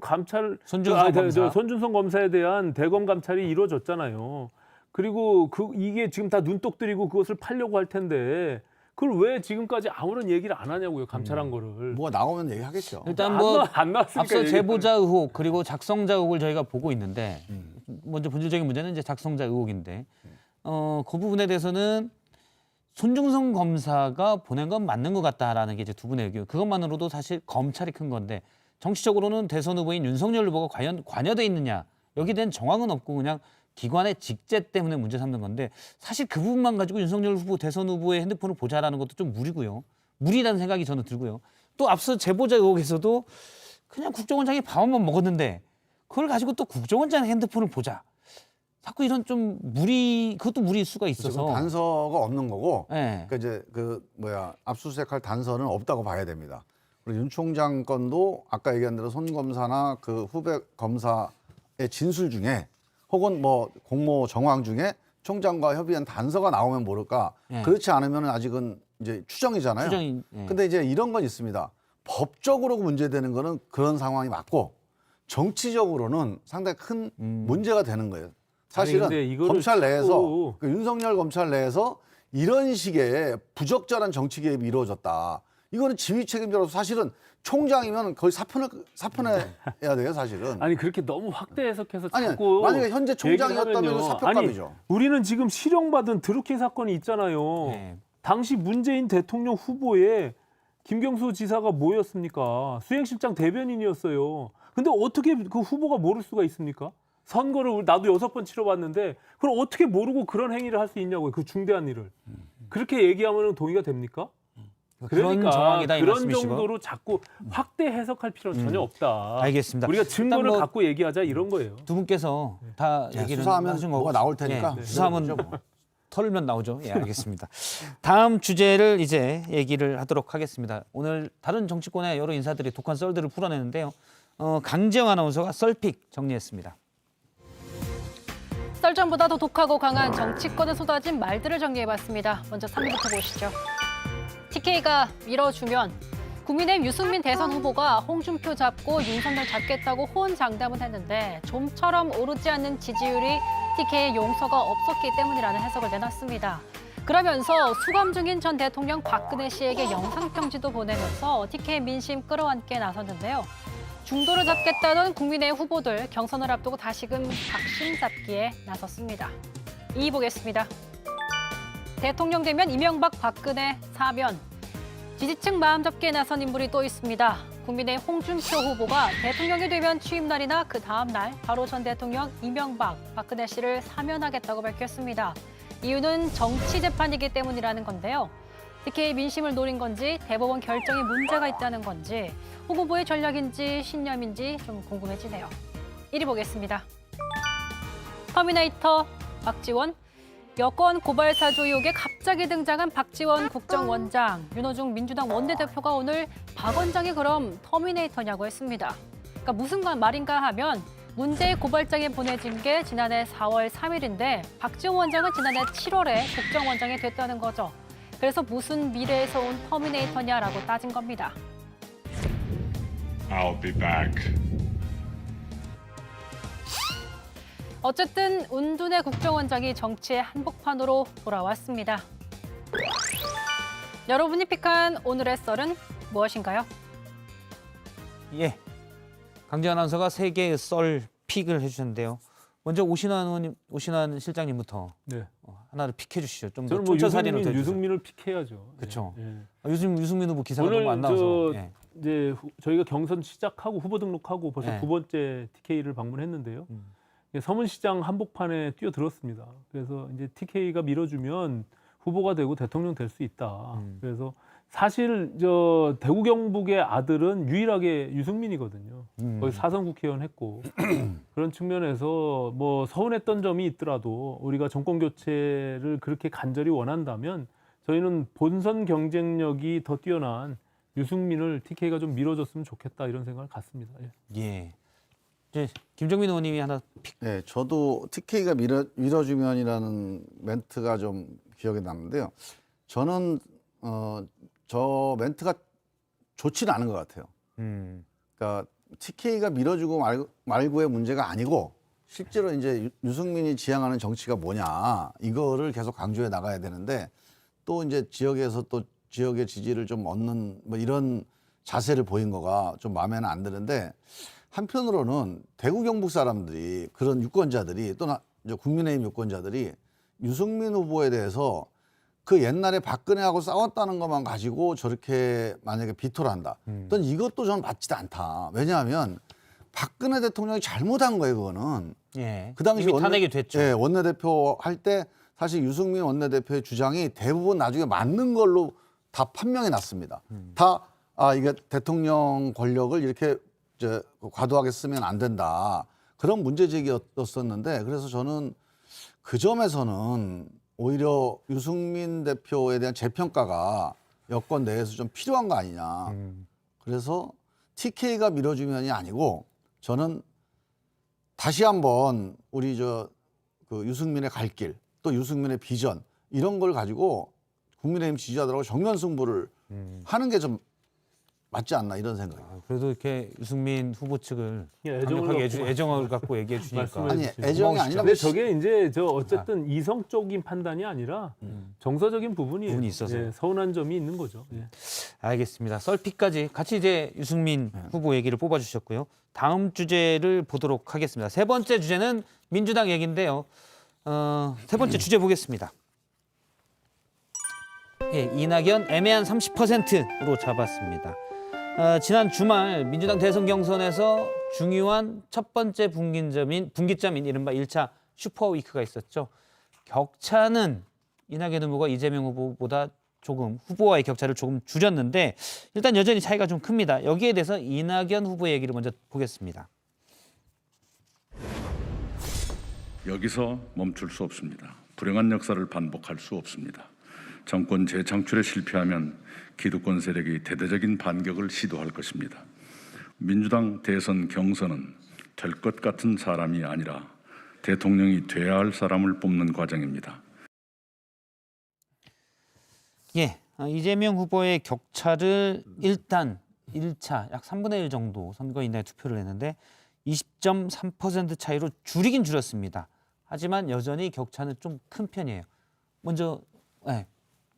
손준성 검사. 손준성 검사에 대한 대검 감찰이 이루어졌잖아요. 그리고 이게 지금 다 눈독 들이고 그것을 팔려고 할 텐데 그걸 왜 지금까지 아무런 얘기를 안 하냐고요, 감찰한 거를. 뭐가 나오면 얘기하겠죠. 일단 안 뭐 안 나왔으니까 앞서 얘기를 제보자 의혹 그리고 작성자 의혹을 저희가 보고 있는데 먼저 본질적인 문제는 이제 작성자 의혹인데 그 부분에 대해서는 손준성 검사가 보낸 건 맞는 것 같다라는 게 이제 두 분의 의견. 그것만으로도 사실 검찰이 큰 건데 정치적으로는 대선 후보인 윤석열 후보가 과연 관여돼 있느냐 여기에 대한 정황은 없고 그냥 기관의 직제 때문에 문제 삼는 건데 사실 그 부분만 가지고 윤석열 후보 대선 후보의 핸드폰을 보자라는 것도 좀 무리고요. 무리라는 생각이 저는 들고요. 또 앞서 제보자 의혹에서도 그냥 국정원장이 밥만 먹었는데 그걸 가지고 또 국정원장 핸드폰을 보자. 자꾸 이런 좀 그것도 무리일 수가 있어서. 지금 단서가 없는 거고. 예. 그러니까 이제 압수수색할 단서는 없다고 봐야 됩니다. 그리고 윤 총장 건도 아까 얘기한 대로 손 검사나 그 후배 검사의 진술 중에 혹은 뭐 공모 정황 중에 총장과 협의한 단서가 나오면 모를까. 예. 그렇지 않으면 아직은 이제 추정이잖아요. 추정이. 예. 근데 이제 이런 건 있습니다. 법적으로 문제되는 거는 그런 상황이 맞고 정치적으로는 상당히 큰 문제가 되는 거예요. 사실은 근데 이거를 검찰 내에서 자꾸- 그 윤석열 검찰 내에서 이런 식의 부적절한 정치 개입이 이루어졌다. 이거는 지휘 책임자로서 사실은 총장이면 거의 사표해야 돼요, 사실은. 아니 그렇게 너무 확대 해석해서 아니, 자꾸 만약에 현재 총장이었다면 얘기를 이거 하면요. 사표감이죠. 아니, 우리는 지금 실형받은 드루킹 사건이 있잖아요. 네. 당시 문재인 대통령 후보에 김경수 지사가 뭐였습니까? 수행실장 대변인이었어요. 근데 어떻게 그 후보가 모를 수가 있습니까? 선거를 나도 6번 치러봤는데 그걸 어떻게 모르고 그런 행위를 할 수 있냐고요. 그 중대한 일을. 그렇게 얘기하면 동의가 됩니까? 그런 정황이다 이 그런 말씀이시고. 정도로 자꾸 확대 해석할 필요는 전혀 없다. 알겠습니다. 우리가 증거를 일단 뭐 갖고 얘기하자 이런 거예요. 두 분께서 다 자, 얘기를 수사하면 하신 거고 뭐가 나올 테니까. 예, 수사하면 기다려보죠, 뭐. 털면 나오죠. 예, 알겠습니다. 다음 주제를 이제 얘기를 하도록 하겠습니다. 오늘 다른 정치권의 여러 인사들이 독한 썰들을 풀어내는데요. 강지영 아나운서가 썰픽 정리했습니다. 썰전보다 더 독하고 강한 정치권에 쏟아진 말들을 정리해봤습니다. 먼저 3위부터 보시죠. TK가 밀어주면 국민의힘 유승민 대선 후보가 홍준표 잡고 윤석열 잡겠다고 호언장담을 했는데 좀처럼 오르지 않는 지지율이 TK의 용서가 없었기 때문이라는 해석을 내놨습니다. 그러면서 수감 중인 전 대통령 박근혜 씨에게 영상편지도 보내면서 TK의 민심 끌어안기에 나섰는데요. 중도를 잡겠다던 국민의힘 후보들 경선을 앞두고 다시금 박심 잡기에 나섰습니다. 2위 보겠습니다. 대통령 되면 이명박 박근혜 사면. 지지층 마음 잡기에 나선 인물이 또 있습니다. 국민의힘 홍준표 후보가 대통령이 되면 취임 날이나 그 다음 날 바로 전 대통령 이명박, 박근혜 씨를 사면하겠다고 밝혔습니다. 이유는 정치 재판이기 때문이라는 건데요. 특히 민심을 노린 건지 대법원 결정에 문제가 있다는 건지 홍 후보의 전략인지 신념인지 좀 궁금해지네요. 1위 보겠습니다. 터미네이터 박지원. 여권 고발 사주 의혹에 갑자기 등장한 박지원 국정원장. 윤호중 민주당 원내대표가 오늘 박 원장이 그럼 터미네이터냐고 했습니다. 그러니까 무슨 말인가 하면 문제의 고발장에 보내진 게 지난해 4월 3일인데 박지원 원장은 지난해 7월에 국정원장이 됐다는 거죠. 그래서 무슨 미래에서 온 터미네이터냐라고 따진 겁니다. I'll be back. 어쨌든 운둔의 국정원장이 정치의 한복판으로 돌아왔습니다. 여러분이 픽한 오늘의 썰은 무엇인가요? 예, 강지현 아나운서가 세 개의 썰 픽을 해주셨는데요. 먼저 오신환 의원님, 오신환 실장님부터 네. 하나를 픽해 주시죠. 좀 더 저는 뭐 촌철살인으로 유승민을 픽해야죠. 그렇죠. 예. 요즘 유승민 후보 기사가 오늘 너무 안 나와서. 저 이제 저희가 경선 시작하고 후보 등록하고 벌써 네. 두 번째 TK를 방문했는데요. 서문시장 한복판에 뛰어들었습니다. 그래서 이제 TK가 밀어주면 후보가 되고 대통령 될 수 있다. 그래서 사실 저 대구 경북의 아들은 유일하게 유승민이거든요. 거기 사선 국회의원 했고 그런 측면에서 뭐 서운했던 점이 있더라도 우리가 정권 교체를 그렇게 간절히 원한다면 저희는 본선 경쟁력이 더 뛰어난 유승민을 TK가 좀 밀어줬으면 좋겠다 이런 생각을 갖습니다. 예. 예. 이제 김정민 의원님이 하나 픽. 네, 저도 TK가 밀어주면이라는 멘트가 좀 기억에 남는데요. 저는 저 멘트가 좋지는 않은 것 같아요. 그러니까 TK가 밀어주고 말고의 문제가 아니고 실제로 이제 유승민이 지향하는 정치가 뭐냐 이거를 계속 강조해 나가야 되는데 또 이제 지역에서 또 지역의 지지를 좀 얻는 뭐 이런 자세를 보인 거가 좀 마음에는 안 드는데 한편으로는 대구 경북 사람들이 그런 유권자들이 또는 이제 국민의힘 유권자들이 유승민 후보에 대해서 그 옛날에 박근혜하고 싸웠다는 것만 가지고 저렇게 만약에 비토를 한다. 또는 이것도 저는 맞지도 않다. 왜냐하면 박근혜 대통령이 잘못한 거예요, 그거는. 예. 그 당시 이미 탄핵이 됐죠. 예, 원내대표 할 때 사실 유승민 원내대표의 주장이 대부분 나중에 맞는 걸로 다 판명이 났습니다. 이게 대통령 권력을 이렇게 이제 과도하게 쓰면 안 된다. 그런 문제 제기였었는데 그래서 저는 그 점에서는 오히려 유승민 대표에 대한 재평가가 여권 내에서 좀 필요한 거 아니냐. 그래서 TK가 밀어주면이 아니고 저는 다시 한번 우리 그 유승민의 갈 길, 또 유승민의 비전 이런 걸 가지고 국민의힘 지지자들하고 정면 승부를 하는 게 좀 맞지 않나 이런 생각이. 그래도 이렇게 유승민 후보 측을 애정을 강력하게 갖고 애정을 갖고 얘기해 주니까. 말씀해 아니 주시죠. 애정이 아니라 근데 저게 이제 어쨌든 이성적인 판단이 아니라 정서적인 부분이에요. 부분이 있어서. 예, 서운한 점이 있는 거죠. 예. 알겠습니다. 썰픽까지 같이 이제 유승민 후보 얘기를 뽑아주셨고요. 다음 주제를 보도록 하겠습니다. 세 번째 주제는 민주당 얘기인데요. 세 번째 주제 보겠습니다. 예, 이낙연 애매한 30%로 잡았습니다. 지난 주말 민주당 대선 경선에서 중요한 첫 번째 분기점인 이른바 1차 슈퍼위크가 있었죠. 격차는 이낙연 후보가 이재명 후보보다 후보와의 격차를 조금 줄였는데 일단 여전히 차이가 좀 큽니다. 여기에 대해서 이낙연 후보의 얘기를 먼저 보겠습니다. 여기서 멈출 수 없습니다. 불행한 역사를 반복할 수 없습니다. 정권 재창출에 실패하면 기득권 세력이 대대적인 반격을 시도할 것입니다. 민주당 대선 경선은 될 것 같은 사람이 아니라 대통령이 돼야 할 사람을 뽑는 과정입니다. 예, 이재명 후보의 격차를 일단 1차 약 3분의 1 정도 선거인단에 투표를 했는데 20.3% 차이로 줄이긴 줄였습니다. 하지만 여전히 격차는 좀 큰 편이에요. 먼저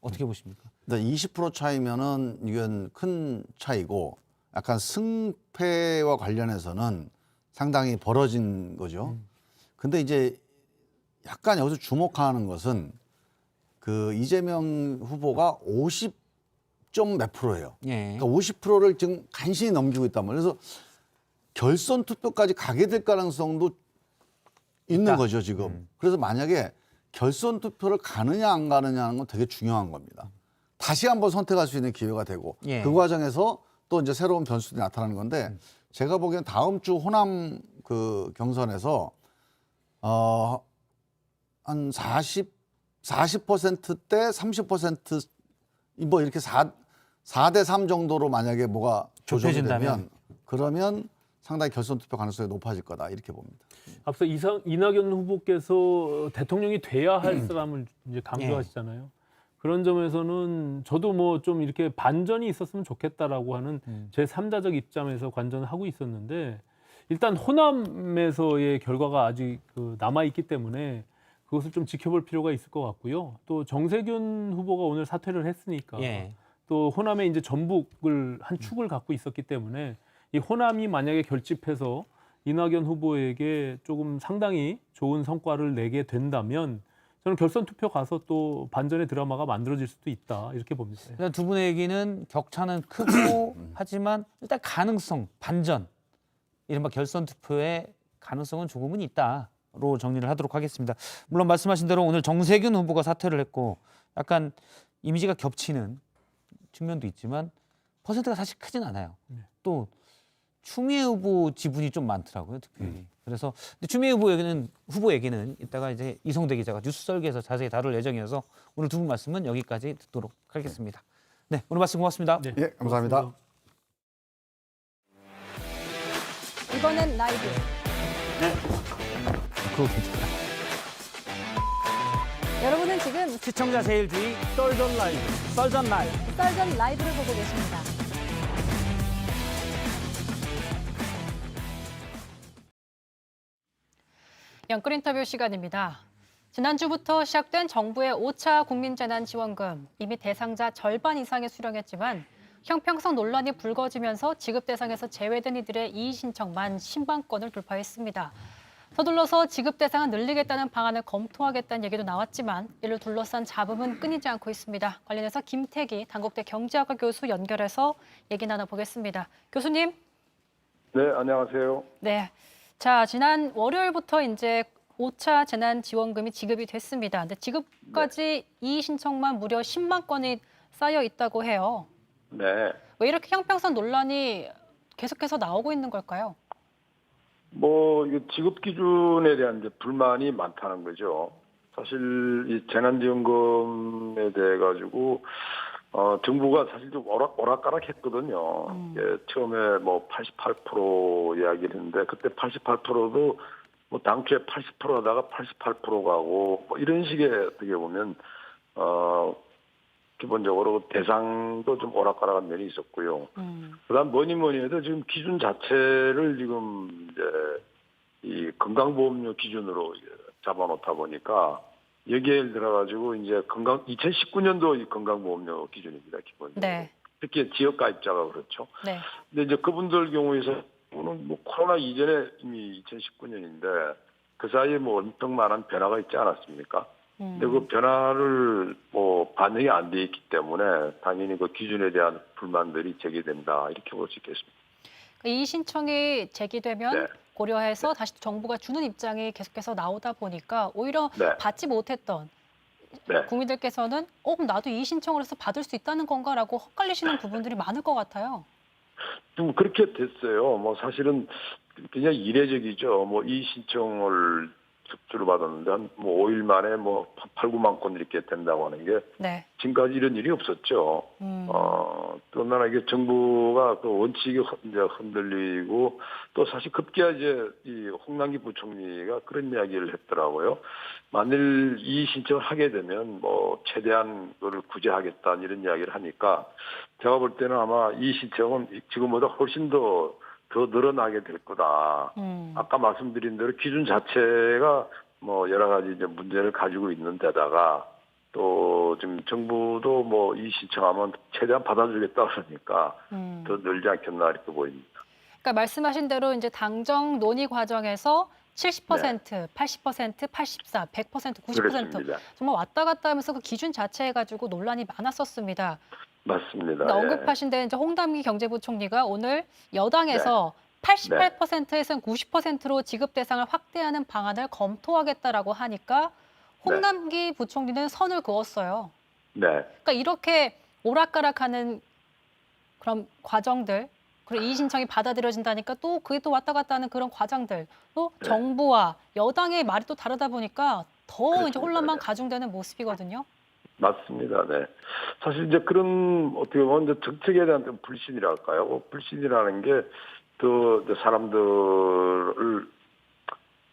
어떻게 보십니까? 20% 차이면은 이건 큰 차이고 약간 승패와 관련해서는 상당히 벌어진 거죠. 근데 이제 약간 여기서 주목하는 것은 그 이재명 후보가 50점 몇 프로예요. 예. 그러니까 50%를 지금 간신히 넘기고 있단 말이에요. 그래서 결선 투표까지 가게 될 가능성도 있는 있다. 거죠, 지금. 그래서 만약에 결선 투표를 가느냐 안 가느냐는 건 되게 중요한 겁니다. 다시 한번 선택할 수 있는 기회가 되고 예. 그 과정에서 또 이제 새로운 변수들이 나타나는 건데 제가 보기엔 다음 주 호남 그 경선에서 한 40%대 30%뭐 이렇게 4대 3 정도로 만약에 뭐가 조정이 좁혀진다면? 되면 그러면 상당히 결선 투표 가능성이 높아질 거다 이렇게 봅니다. 앞서 이낙연 후보께서 대통령이 돼야 할 사람을 이제 강조하시잖아요. 그런 점에서는 저도 뭐 좀 이렇게 반전이 있었으면 좋겠다라고 하는 제 3자적 입장에서 관전을 하고 있었는데 일단 호남에서의 결과가 아직 남아 있기 때문에 그것을 좀 지켜볼 필요가 있을 것 같고요. 또 정세균 후보가 오늘 사퇴를 했으니까 예. 또 호남에 이제 전북을 한 축을 갖고 있었기 때문에 이 호남이 만약에 결집해서 이낙연 후보에게 조금 상당히 좋은 성과를 내게 된다면 저는 결선 투표 가서 또 반전의 드라마가 만들어질 수도 있다 이렇게 봅니다. 일단 두 분의 얘기는 격차는 크고 하지만 일단 가능성, 반전, 이른바 결선 투표의 가능성은 조금은 있다로 정리를 하도록 하겠습니다. 물론 말씀하신 대로 오늘 정세균 후보가 사퇴를 했고 약간 이미지가 겹치는 측면도 있지만 퍼센트가 사실 크진 않아요. 또 추미애 후보 지분이 좀 많더라고요, 득표율이. 그래서 근데 추미애 후보 얘기는 이따가 이제 이성대 기자가 뉴스 설계에서 자세히 다룰 예정이어서 오늘 두 분 말씀은 여기까지 듣도록 하겠습니다. 네, 오늘 말씀 고맙습니다. 네, 예, 감사합니다. 이번엔 라이브. 그거 괜찮아요. 여러분은 지금 시청자 제일주의 썰전 라이브, 썰전 라이브. 썰전 라이브를 보고 계십니다. 연끌 인터뷰 시간입니다. 지난주부터 시작된 정부의 5차 국민재난지원금, 이미 대상자 절반 이상이 수령했지만 형평성 논란이 불거지면서 지급 대상에서 제외된 이들의 이의 신청만 10만 건을 돌파했습니다. 서둘러서 지급 대상을 늘리겠다는 방안을 검토하겠다는 얘기도 나왔지만 이를 둘러싼 잡음은 끊이지 않고 있습니다. 관련해서 김태기 단국대 경제학과 교수 연결해서 얘기 나눠보겠습니다. 교수님. 네, 안녕하세요. 네. 자, 지난 월요일부터 이제 5차 재난지원금이 지급이 됐습니다. 근데 지급까지 이의 신청만 무려 10만 건이 쌓여 있다고 해요. 네. 왜 이렇게 형평성 논란이 계속해서 나오고 있는 걸까요? 뭐, 이 지급 기준에 대한 이제 불만이 많다는 거죠. 사실 이 재난지원금에 대해 가지고 정부가 사실 좀 오락가락 했거든요. 처음에 뭐 88% 이야기를 했는데 그때 88%도 뭐 당초에 80% 하다가 88% 가고 뭐 이런 식의 어떻게 보면 기본적으로 대상도 좀 오락가락한 면이 있었고요. 그다음 뭐니 해도 지금 기준 자체를 지금 이제 이 건강보험료 기준으로 잡아놓다 보니까 여기에 들어가지고 이제 2019년도 이 건강보험료 기준입니다, 기본적으로. 네. 특히 지역가입자가 그렇죠. 네. 근데 이제 그분들 경우에서는 뭐 코로나 이전에 이미 2019년인데 그 사이에 뭐 엄청 많은 변화가 있지 않았습니까? 근데 그 변화를 뭐 반영이 안 돼 있기 때문에 당연히 그 기준에 대한 불만들이 제기된다 이렇게 볼 수 있겠습니다. 이 신청이 제기되면 네. 고려해서 다시 정부가 주는 입장이 계속해서 나오다 보니까 오히려 네. 받지 못했던 네. 국민들께서는 그럼 나도 이 신청을 해서 받을 수 있다는 건가라고 헛갈리시는 부분들이 많을 것 같아요. 좀 그렇게 됐어요. 뭐 사실은 그냥 이례적이죠. 뭐 이 신청을 접수를 받았는데 한 뭐 5일 만에 뭐 8, 9만 건 이렇게 된다고 하는 게 네. 지금까지 이런 일이 없었죠. 또 하나 이게 정부가 그 원칙이 이제 흔들리고 또 사실 급기야 이제 이 홍남기 부총리가 그런 이야기를 했더라고요. 만일 이 신청을 하게 되면 뭐 최대한 그걸 구제하겠다 이런 이야기를 하니까 제가 볼 때는 아마 이 신청은 지금보다 훨씬 더 늘어나게 될 거다. 아까 말씀드린 대로 기준 자체가 뭐 여러 가지 이제 문제를 가지고 있는 데다가 또 지금 정부도 뭐 이 신청하면 최대한 받아주겠다 그러니까 더 늘지 않겠나 이렇게 보입니다. 그러니까 말씀하신 대로 이제 당정 논의 과정에서 70%, 네. 80%, 84, 100%, 90% 그렇습니다. 정말 왔다 갔다 하면서 그 기준 자체에 가지고 논란이 많았었습니다. 맞습니다. 그러니까 예. 언급하신 데 이제 홍남기 경제부총리가 오늘 여당에서 88%에서 90%로 지급 대상을 확대하는 방안을 검토하겠다라고 하니까 홍남기 부총리는 선을 그었어요. 네. 그러니까 이렇게 오락가락하는 그런 과정들, 그리고 이의 신청이 받아들여진다니까 또 그게 또 왔다 갔다 하는 그런 과정들, 또 네. 정부와 여당의 말이 또 다르다 보니까 더 이제 그렇습니다. 혼란만 네. 가중되는 모습이거든요. 맞습니다. 네. 사실 이제 그런 어떻게 보면 이제 정책에 대한 좀 불신이랄까요? 불신이라는 게 또 사람들을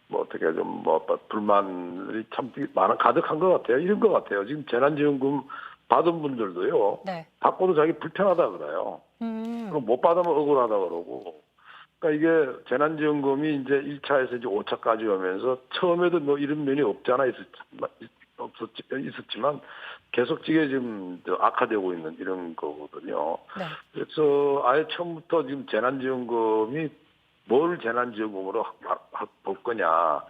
뭐 어떻게 좀 뭐 불만이 참 많아 가득한 것 같아요. 이런 것 같아요. 지금 재난지원금 받은 분들도요. 네. 받고도 자기 불편하다 그래요. 그럼 못 받으면 억울하다 그러고. 그러니까 이게 재난지원금이 이제 1차에서 이제 5차까지 오면서 처음에도 뭐 이런 면이 없잖아 있었지만 계속 지금 악화되고 있는 이런 거거든요. 네. 그래서 아예 처음부터 지금 재난지원금이 뭘 재난지원금으로 볼 거냐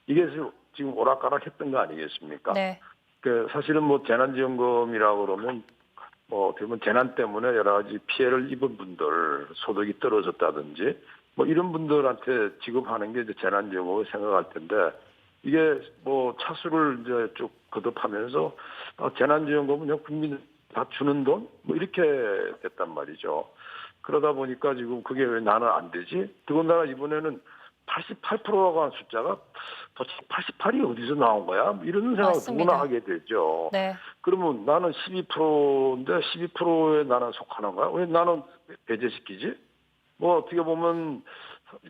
이게 지금 오락가락했던 거 아니겠습니까? 네. 그 사실은 뭐 재난지원금이라고 그러면 뭐 어떻게 보면 재난 때문에 여러 가지 피해를 입은 분들 소득이 떨어졌다든지 뭐 이런 분들한테 지급하는 게 이제 재난지원금을 생각할 텐데 이게 뭐 차수를 이제 쭉 거듭하면서 재난지원금은 그냥 국민 다 주는 돈 뭐 이렇게 됐단 말이죠. 그러다 보니까 지금 그게 왜 나는 안 되지? 더군다나 이번에는 88%라고 한 숫자가 도대체 88이 어디서 나온 거야? 이런 생각을 맞습니다. 누구나 하게 되죠. 네. 그러면 나는 12%인데 12%에 나는 속하는 거야? 왜 나는 배제시키지? 뭐 어떻게 보면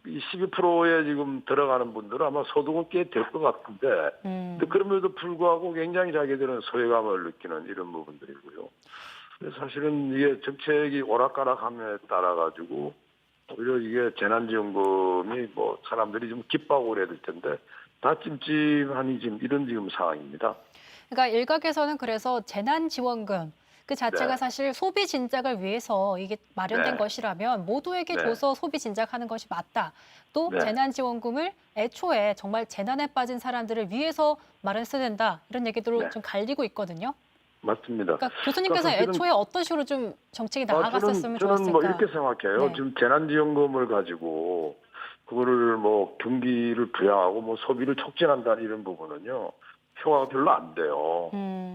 이 12%에 지금 들어가는 분들은 아마 소득은 꽤 될 것 같은데 근데 그럼에도 불구하고 굉장히 자기들은 소외감을 느끼는 이런 부분들이고요. 그래서 사실은 이게 정책이 오락가락함에 따라 가지고 오히려 이게 재난지원금이 뭐 사람들이 좀 기뻐하고 그래야 될 텐데 다 찜찜하니 지금 이런 지금 상황입니다. 그러니까 일각에서는 그래서 재난지원금 그 자체가 네. 사실 소비 진작을 위해서 이게 마련된 네. 것이라면 모두에게 네. 줘서 소비 진작하는 것이 맞다. 또 네. 재난지원금을 애초에 정말 재난에 빠진 사람들을 위해서 마련해야 된다. 이런 얘기들로 네. 좀 갈리고 있거든요. 맞습니다. 그러니까 교수님께서 그러니까 사실은- 애초에 어떤 식으로 좀 정책이 나아갔었으면 저는 좋았을까? 뭐 이렇게 생각해요. 네. 지금 재난지원금을 가지고 그거를 뭐 경기를 부양하고 뭐 소비를 촉진한다 이런 부분은요 효과가 별로 안 돼요.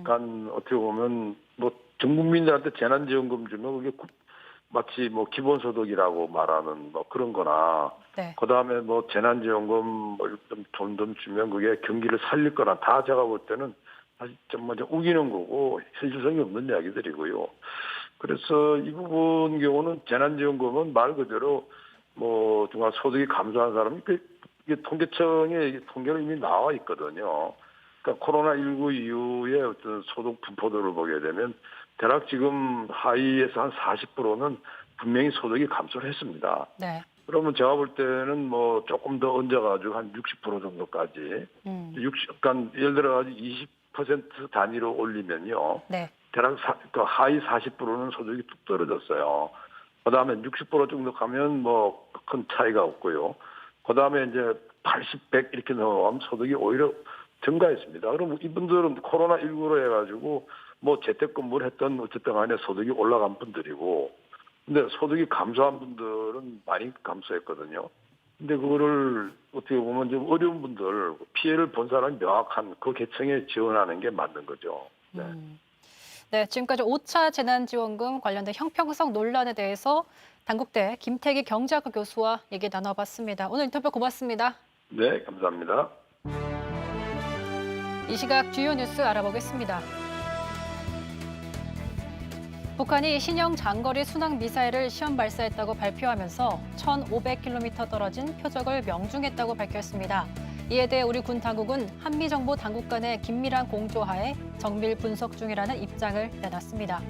그러니까 어떻게 보면 뭐 전 국민들한테 재난지원금 주면 그게 마치 뭐 기본소득이라고 말하는 뭐 그런 거나 네. 그다음에 뭐 재난지원금 뭐 돈 주면 그게 경기를 살릴 거나 다 제가 볼 때는 사실 정말 우기는 거고 현실성이 없는 이야기들이고요. 그래서 이 부분 경우는 재난지원금은 말 그대로 뭐 정말 소득이 감소한 사람이 이게 통계청에 통계로 이미 나와 있거든요. 그러니까 코로나19 이후에 어떤 소득 분포도를 보게 되면 대략 지금 하위에서 한 40%는 분명히 소득이 감소를 했습니다. 네. 그러면 제가 볼 때는 뭐 조금 더 얹어가지고 한 60% 정도까지 60, 그러니까 예를 들어 가지고 20% 단위로 올리면요. 네. 대략 그 하위 40%는 소득이 뚝 떨어졌어요. 그다음에 60% 정도 가면 뭐 큰 차이가 없고요. 그다음에 이제 80, 100 이렇게 넘어가면 소득이 오히려 증가했습니다. 그럼 이분들은 코로나19로 해가지고 뭐 재택근무를 했던 어쨌든 간에 소득이 올라간 분들이고 근데 소득이 감소한 분들은 많이 감소했거든요. 근데 그거를 어떻게 보면 좀 어려운 분들, 피해를 본 사람이 명확한 그 계층에 지원하는 게 맞는 거죠. 네. 네, 지금까지 5차 재난지원금 관련된 형평성 논란에 대해서 단국대 김태기 경제학과 교수와 얘기 나눠봤습니다. 오늘 인터뷰 고맙습니다. 네, 감사합니다. 이 시각 주요 뉴스 알아보겠습니다. 북한이 신형 장거리 순항 미사일을 시험 발사했다고 발표하면서 1,500km 떨어진 표적을 명중했다고 밝혔습니다. 이에 대해 우리 군 당국은 한미정보 당국 간의 긴밀한 공조하에 정밀 분석 중이라는 입장을 내놨습니다.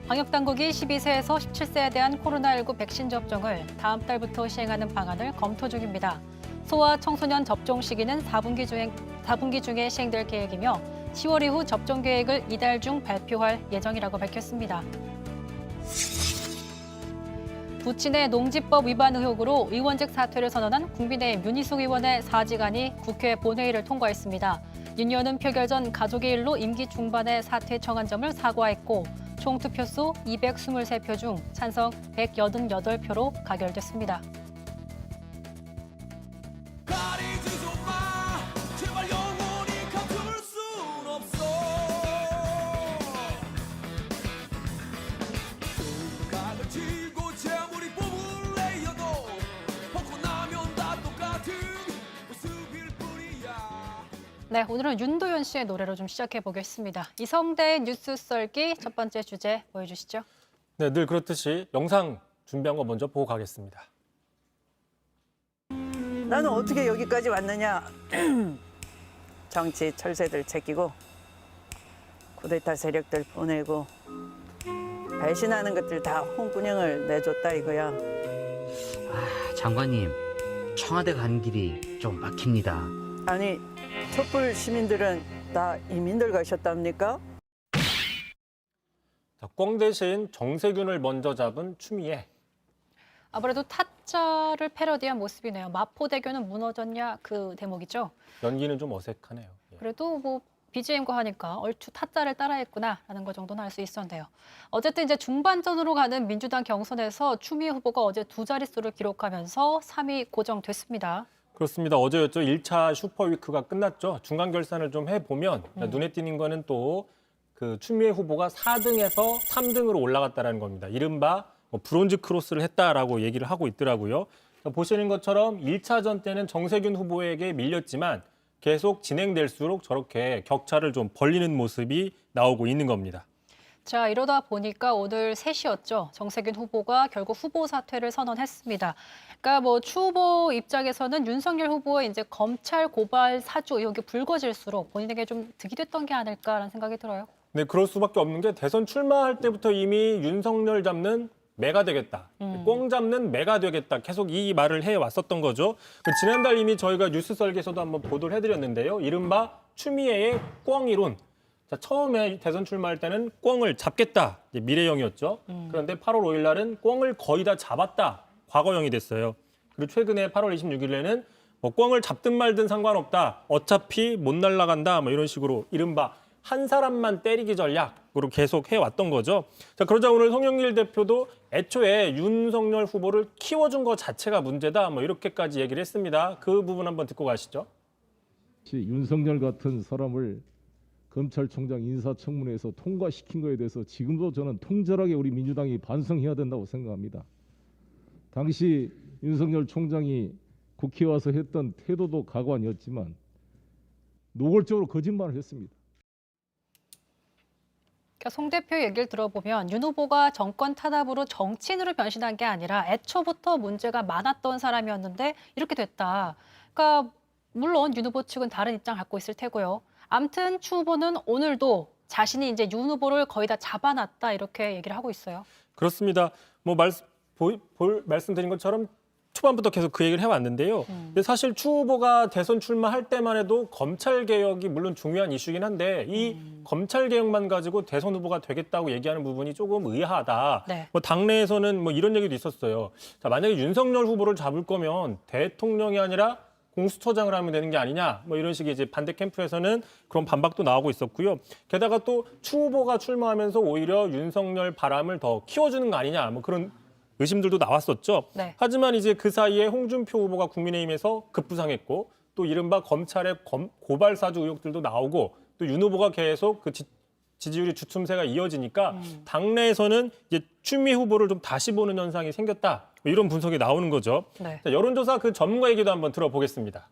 방역당국이 12세에서 17세에 대한 코로나19 백신 접종을 다음 달부터 시행하는 방안을 검토 중입니다. 소아 청소년 접종 시기는 4분기 중에 시행될 계획이며 10월 이후 접종 계획을 이달 중 발표할 예정이라고 밝혔습니다. 부친의 농지법 위반 의혹으로 의원직 사퇴를 선언한 국민의힘 윤희숙 의원의 사직안이 국회 본회의를 통과했습니다. 윤 의원은 표결 전 가족의 일로 임기 중반에 사퇴 청한 점을 사과했고 총 투표수 223표 중 찬성 188표로 가결됐습니다. 네, 오늘은 윤도현 씨의 노래로 좀 시작해 보겠습니다. 이성대의 뉴스 썰기 첫 번째 주제 보여주시죠. 네, 늘 그렇듯이 영상 준비한 거 먼저 보고 가겠습니다. 나는 어떻게 여기까지 왔느냐. 정치 철새들 제끼고 쿠데타 세력들 보내고 배신하는 것들 다 홍군형을 내줬다 이거야. 장관님, 청와대 가는 길이 좀 막힙니다. 아니 촛불 시민들은 다 이민들 가셨답니까? 자, 꽝 대신 정세균을 먼저 잡은 추미애. 아무래도 타짜를 패러디한 모습이네요. 마포대교는 무너졌냐 그 대목이죠. 연기는 좀 어색하네요. 예. 그래도 뭐 BGM과 하니까 얼추 타짜를 따라했구나라는 것 정도는 알 수 있었는데요. 어쨌든 이제 중반전으로 가는 민주당 경선에서 추미애 후보가 어제 두 자릿수를 기록하면서 3위 고정됐습니다. 그렇습니다. 어제였죠. 1차 슈퍼위크가 끝났죠. 중간 결산을 좀 해보면 눈에 띄는 거는 또 그 추미애 후보가 4등에서 3등으로 올라갔다는 겁니다. 이른바 브론즈 크로스를 했다라고 얘기를 하고 있더라고요. 보시는 것처럼 1차전 때는 정세균 후보에게 밀렸지만 계속 진행될수록 저렇게 격차를 좀 벌리는 모습이 나오고 있는 겁니다. 자, 이러다 보니까 오늘 3시였죠. 정세균 후보가 결국 후보 사퇴를 선언했습니다. 그러니까 뭐 추 후보 입장에서는 윤석열 후보의 이제 검찰 고발 사주 의혹이 불거질수록 본인에게 좀 득이 됐던 게 아닐까라는 생각이 들어요. 네, 그럴 수밖에 없는 게 대선 출마할 때부터 이미 윤석열 잡는 매가 되겠다, 꽝 잡는 매가 되겠다 계속 이 말을 해왔었던 거죠. 지난달 이미 저희가 뉴스 썰기에서도 한번 보도를 해드렸는데요. 이른바 추미애의 꽝 이론. 자, 처음에 대선 출마할 때는 꽝을 잡겠다, 미래형이었죠. 그런데 8월 5일 날은 꽝을 거의 다 잡았다, 과거형이 됐어요. 그리고 최근에 8월 26일에는 뭐 꽝을 잡든 말든 상관없다, 어차피 못 날아간다, 뭐 이런 식으로 이른바 한 사람만 때리기 전략으로 계속 해왔던 거죠. 자, 그러자 오늘 송영길 대표도 애초에 윤석열 후보를 키워준 것 자체가 문제다, 뭐 이렇게까지 얘기를 했습니다. 그 부분 한번 듣고 가시죠. 윤석열 같은 사람을 검찰총장 인사청문회에서 통과시킨 거에 대해서 지금도 저는 통절하게 우리 민주당이 반성해야 된다고 생각합니다. 당시 윤석열 총장이 국회에 와서 했던 태도도 가관이었지만 노골적으로 거짓말을 했습니다. 그러니까 송 대표 얘기를 들어보면 윤 후보가 정권 타답으로 정치인으로 변신한 게 아니라 애초부터 문제가 많았던 사람이었는데 이렇게 됐다. 그러니까 물론 윤 후보 측은 다른 입장 갖고 있을 테고요. 아무튼 추 후보는 오늘도 자신이 이제 윤 후보를 거의 다 잡아놨다 이렇게 얘기를 하고 있어요. 그렇습니다. 뭐 말씀드린 것처럼 초반부터 계속 그 얘기를 해왔는데요. 근데 사실 추 후보가 대선 출마할 때만 해도 검찰 개혁이 물론 중요한 이슈긴 한데 이 검찰 개혁만 가지고 대선 후보가 되겠다고 얘기하는 부분이 조금 의아하다. 네. 뭐 당내에서는 뭐 이런 얘기도 있었어요. 자, 만약에 윤석열 후보를 잡을 거면 대통령이 아니라 공수처장을 하면 되는 게 아니냐, 뭐 이런 식의 이제 반대 캠프에서는 그런 반박도 나오고 있었고요. 게다가 또 추 후보가 출마하면서 오히려 윤석열 바람을 더 키워주는 거 아니냐, 뭐 그런 의심들도 나왔었죠. 네. 하지만 이제 그 사이에 홍준표 후보가 국민의힘에서 급부상했고 또 이른바 검찰의 고발 사주 의혹들도 나오고 또 윤 후보가 계속 그 지지율이 주춤세가 이어지니까 당내에서는 이제 추미애 후보를 좀 다시 보는 현상이 생겼다, 뭐 이런 분석이 나오는 거죠. 네. 자, 여론조사 그 전문가 얘기도 한번 들어보겠습니다.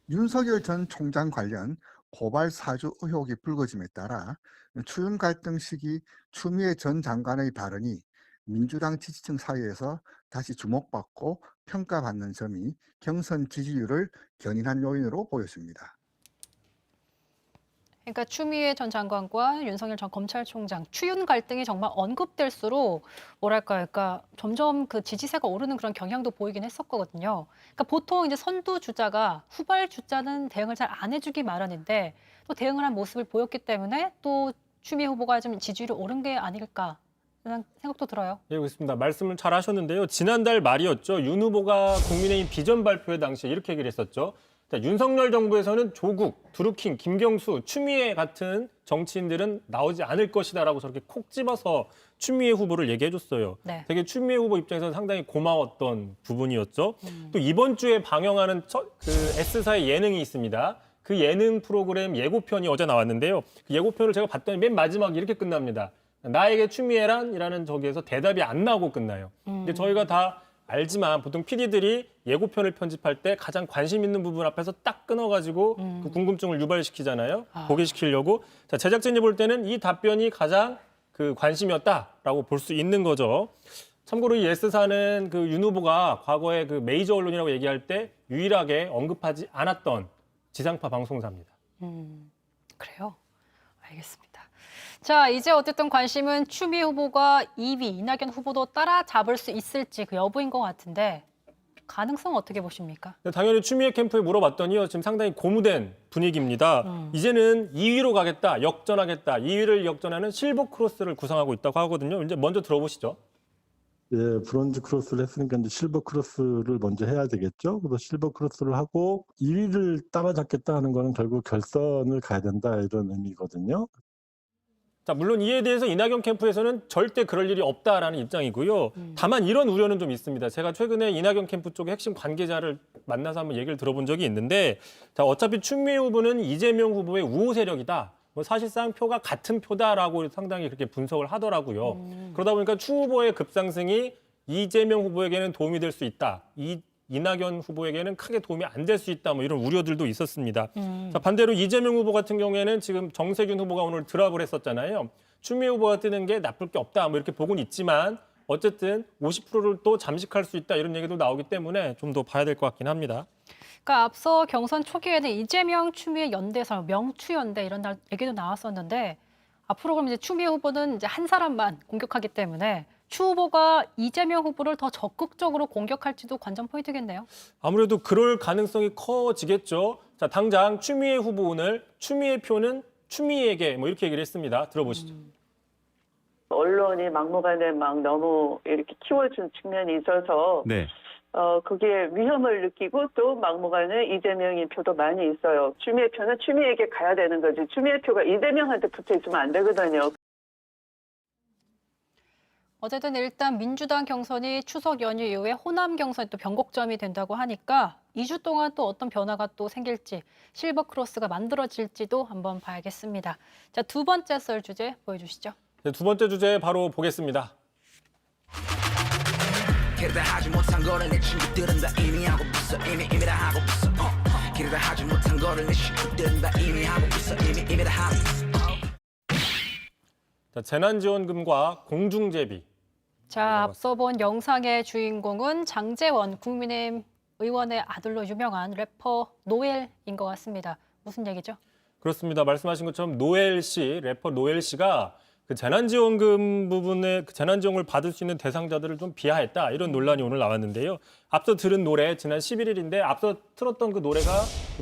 윤석열 전 총장 관련 고발 사주 의혹이 불거짐에 따라 추윤 갈등 시기 추미애 전 장관의 발언이 민주당 지지층 사이에서 다시 주목받고 평가받는 점이 경선 지지율을 견인한 요인으로 보였습니다. 그러니까 추미애 전 장관과 윤석열 전 검찰총장 추윤 갈등이 정말 언급될수록 뭐랄까요, 그러니까 점점 그 지지세가 오르는 그런 경향도 보이긴 했었거든요. 그러니까 보통 이제 선두 주자가 후발 주자는 대응을 잘 안 해주기 마련인데 또 대응을 한 모습을 보였기 때문에 또 추미애 후보가 좀 지지율이 오른 게 아닐까. 그런 생각도 들어요. 예, 그렇습니다. 말씀을 잘 하셨는데요. 지난달 말이었죠. 윤 후보가 국민의힘 비전 발표회 당시에 이렇게 얘기를 했었죠. 자, 윤석열 정부에서는 조국, 드루킹, 김경수, 추미애 같은 정치인들은 나오지 않을 것이다라고 저렇게 콕 집어서 추미애 후보를 얘기해줬어요. 네. 되게 추미애 후보 입장에서는 상당히 고마웠던 부분이었죠. 또 이번 주에 방영하는 그 S사의 예능이 있습니다. 그 예능 프로그램 예고편이 어제 나왔는데요. 그 예고편을 제가 봤더니 맨 마지막에 이렇게 끝납니다. 나에게 추미애란이라는 저기에서 대답이 안 나오고 끝나요. 근데 저희가 다 알지만 보통 PD들이 예고편을 편집할 때 가장 관심 있는 부분 앞에서 딱 끊어가지고 그 궁금증을 유발시키잖아요. 보게 시키려고. 자, 제작진이 볼 때는 이 답변이 가장 그 관심이었다라고 볼 수 있는 거죠. 참고로 이 S사는 그 윤 후보가 과거에 그 메이저 언론이라고 얘기할 때 유일하게 언급하지 않았던 지상파 방송사입니다. 그래요? 알겠습니다. 자, 이제 어쨌든 관심은 추미애 후보가 2위 이낙연 후보도 따라잡을 수 있을지 그 여부인 것 같은데 가능성 어떻게 보십니까? 당연히 추미애 캠프에 물어봤더니요. 지금 상당히 고무된 분위기입니다. 이제는 2위로 가겠다, 역전하겠다. 2위를 역전하는 실버 크로스를 구상하고 있다고 하거든요. 이제 먼저 들어보시죠. 예, 브론즈 크로스를 했으니까 이제 실버 크로스를 먼저 해야 되겠죠. 그래서 실버 크로스를 하고 2위를 따라잡겠다 하는 거는 결국 결선을 가야 된다 이런 의미거든요. 자, 물론 이에 대해서 이낙연 캠프에서는 절대 그럴 일이 없다라는 입장이고요. 다만 이런 우려는 좀 있습니다. 제가 최근에 이낙연 캠프 쪽의 핵심 관계자를 만나서 한번 얘기를 들어본 적이 있는데, 자, 어차피 추미애 후보는 이재명 후보의 우호 세력이다. 뭐 사실상 표가 같은 표다라고 상당히 그렇게 분석을 하더라고요. 그러다 보니까 추 후보의 급상승이 이재명 후보에게는 도움이 될 수 있다. 이낙연 후보에게는 크게 도움이 안 될 수 있다. 뭐 이런 우려들도 있었습니다. 자, 반대로 이재명 후보 같은 경우에는 지금 정세균 후보가 오늘 드랍을 했었잖아요. 추미애 후보가 뜨는 게 나쁠 게 없다. 뭐 이렇게 보고는 있지만 어쨌든 50%를 또 잠식할 수 있다. 이런 얘기도 나오기 때문에 좀 더 봐야 될 것 같긴 합니다. 그러니까 앞서 경선 초기에는 이재명, 추미애 연대설, 명추연대 이런 얘기도 나왔었는데 앞으로 그럼 이제 추미애 후보는 이제 한 사람만 공격하기 때문에 추 후보가 이재명 후보를 더 적극적으로 공격할지도 관전 포인트겠네요. 아무래도 그럴 가능성이 커지겠죠. 자, 당장 추미애 후보 오늘 추미애 표는 추미애에게 뭐 이렇게 얘기를 했습니다. 들어보시죠. 언론이 막무가내 막 너무 이렇게 키워준 측면이 있어서 네. 그게 위험을 느끼고 또 막무가내 이재명의 표도 많이 있어요. 추미애 표는 추미애에게 가야 되는 거지. 추미애 표가 이재명한테 붙어 있으면 안 되거든요. 어쨌든 일단 민주당 경선이 추석 연휴 이후에 호남 경선이 또 변곡점이 된다고 하니까 2주 동안 또 어떤 변화가 또 생길지 실버 크로스가 만들어질지도 한번 봐야겠습니다. 자, 두 번째 썰 주제 보여주시죠. 네, 두 번째 주제 바로 보겠습니다. 기르다 하지 못한 거를 내 친구들은 다 이미 하고 있어 이미 다 하고 있어 기르다 하지 못한 거를 내 친구들은 다 이미 하고 있어 이미 다 하고 있어. 자, 재난지원금과 공중제비. 자, 앞서 본 영상의 주인공은 장제원 국민의힘 의원의 아들로 유명한 래퍼 노엘인 것 같습니다. 무슨 얘기죠? 그렇습니다. 말씀하신 것처럼 노엘 씨, 래퍼 노엘 씨가 그 재난지원금 부분에 그 재난지원금을 받을 수 있는 대상자들을 좀 비하했다. 이런 논란이 오늘 나왔는데요. 앞서 들은 노래 지난 11일인데 앞서 틀었던 그 노래가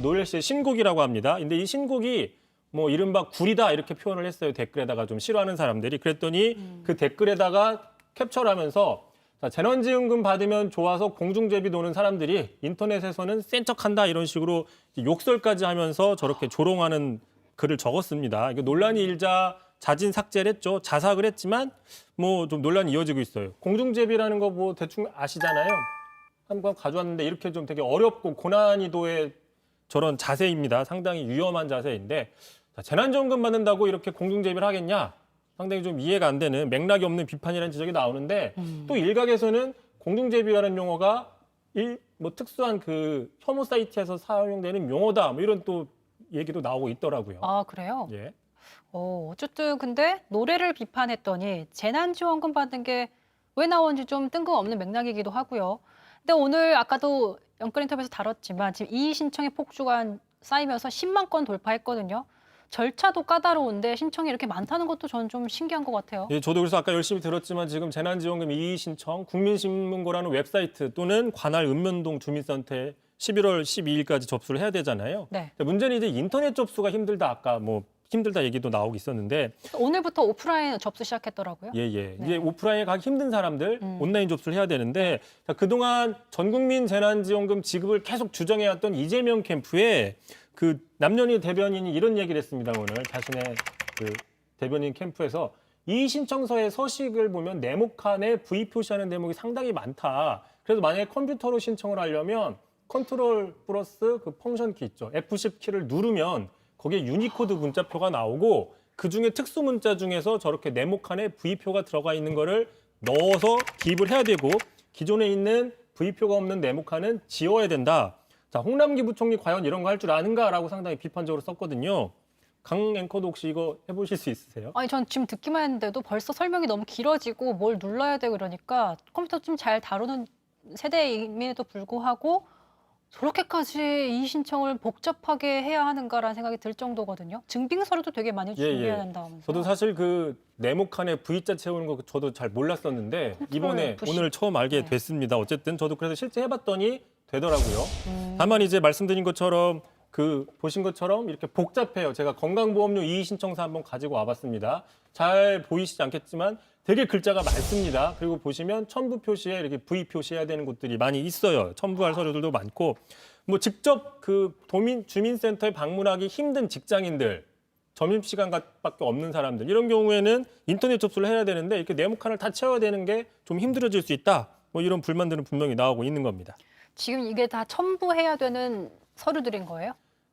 노엘 씨의 신곡이라고 합니다. 근데 이 신곡이 뭐 이른바 구리다 이렇게 표현을 했어요. 댓글에다가 좀 싫어하는 사람들이. 그랬더니 그 댓글에다가 캡처를 하면서 자, 재난지원금 받으면 좋아서 공중제비 노는 사람들이 인터넷에서는 센 척한다 이런 식으로 욕설까지 하면서 저렇게 조롱하는 글을 적었습니다. 이게 논란이 일자 자진 삭제를 했죠. 자삭을 했지만 뭐 좀 논란이 이어지고 있어요. 공중제비라는 거 뭐 대충 아시잖아요. 한번 가져왔는데 이렇게 좀 되게 어렵고 고난이도의 저런 자세입니다. 상당히 위험한 자세인데 자, 재난지원금 받는다고 이렇게 공중제비를 하겠냐? 상당히 좀 이해가 안 되는 맥락이 없는 비판이라는 지적이 나오는데 또 일각에서는 공중제비라는 용어가 뭐 특수한 그 혐오 사이트에서 사용되는 용어다. 뭐 이런 또 얘기도 나오고 있더라고요. 아, 그래요? 예. 어쨌든 근데 노래를 비판했더니 재난지원금 받는 게 왜 나오는지 좀 뜬금없는 맥락이기도 하고요. 근데 오늘 아까도 연끌 인터뷰에서 다뤘지만 지금 이의 신청의 폭주가 쌓이면서 10만 건 돌파했거든요. 절차도 까다로운데 신청이 이렇게 많다는 것도 저는 좀 신기한 것 같아요. 예, 저도 그래서 아까 열심히 들었지만 지금 재난지원금 이의 신청 국민신문고라는 웹사이트 또는 관할 읍면동 주민센터에 11월 12일까지 접수를 해야 되잖아요. 네. 문제는 이제 인터넷 접수가 힘들다 아까 뭐 힘들다 얘기도 나오고 있었는데 오늘부터 오프라인 접수 시작했더라고요. 예. 네. 이제 오프라인에 가기 힘든 사람들 온라인 접수를 해야 되는데 자, 그동안 전국민 재난지원금 지급을 계속 주장해왔던 이재명 캠프에 그 남녀니 대변인이 이런 얘기를 했습니다. 오늘 자신의 그 대변인 캠프에서 이 신청서의 서식을 보면 네모칸에 V 표시하는 대목이 상당히 많다. 그래서 만약에 컴퓨터로 신청을 하려면 컨트롤 플러스 그 펑션 키 있죠. F10 키를 누르면 거기에 유니코드 문자표가 나오고 그중에 특수 문자 중에서 저렇게 네모칸에 V표가 들어가 있는 거를 넣어서 기입을 해야 되고 기존에 있는 V표가 없는 네모칸은 지워야 된다. 자, 홍남기 부총리 과연 이런 거 할 줄 아는가라고 상당히 비판적으로 썼거든요. 강 앵커도 혹시 이거 해보실 수 있으세요? 아니, 전 지금 듣기만 했는데도 벌써 설명이 너무 길어지고 뭘 눌러야 되고 이러니까 컴퓨터 좀 잘 다루는 세대임에도 불구하고 저렇게까지 이 신청을 복잡하게 해야 하는가라는 생각이 들 정도거든요. 증빙서류도 되게 많이 준비해야 된다면서요. 저도 사실 그 네모칸에 V자 채우는 거 저도 잘 몰랐었는데 이번에 푸시. 오늘 처음 알게 됐습니다. 어쨌든 저도 그래서 실제 해봤더니 되더라고요. 다만 이제 말씀드린 것처럼 그 보신 것처럼 이렇게 복잡해요. 제가 건강보험료 이의 신청서 한번 가지고 와봤습니다. 잘 보이시지 않겠지만 되게 글자가 많습니다. 그리고 보시면 첨부 표시에 이렇게 V 표시해야 되는 곳들이 많이 있어요. 첨부할 서류들도 많고 뭐 직접 그 주민센터에 방문하기 힘든 직장인들, 점심시간밖에 없는 사람들 이런 경우에는 인터넷 접수를 해야 되는데 이렇게 네모칸을 다 채워야 되는 게 좀 힘들어질 수 있다. 뭐 이런 불만들은 분명히 나오고 있는 겁니다. 지금 이게 다 첨부해야 되는 서류들인 거예요?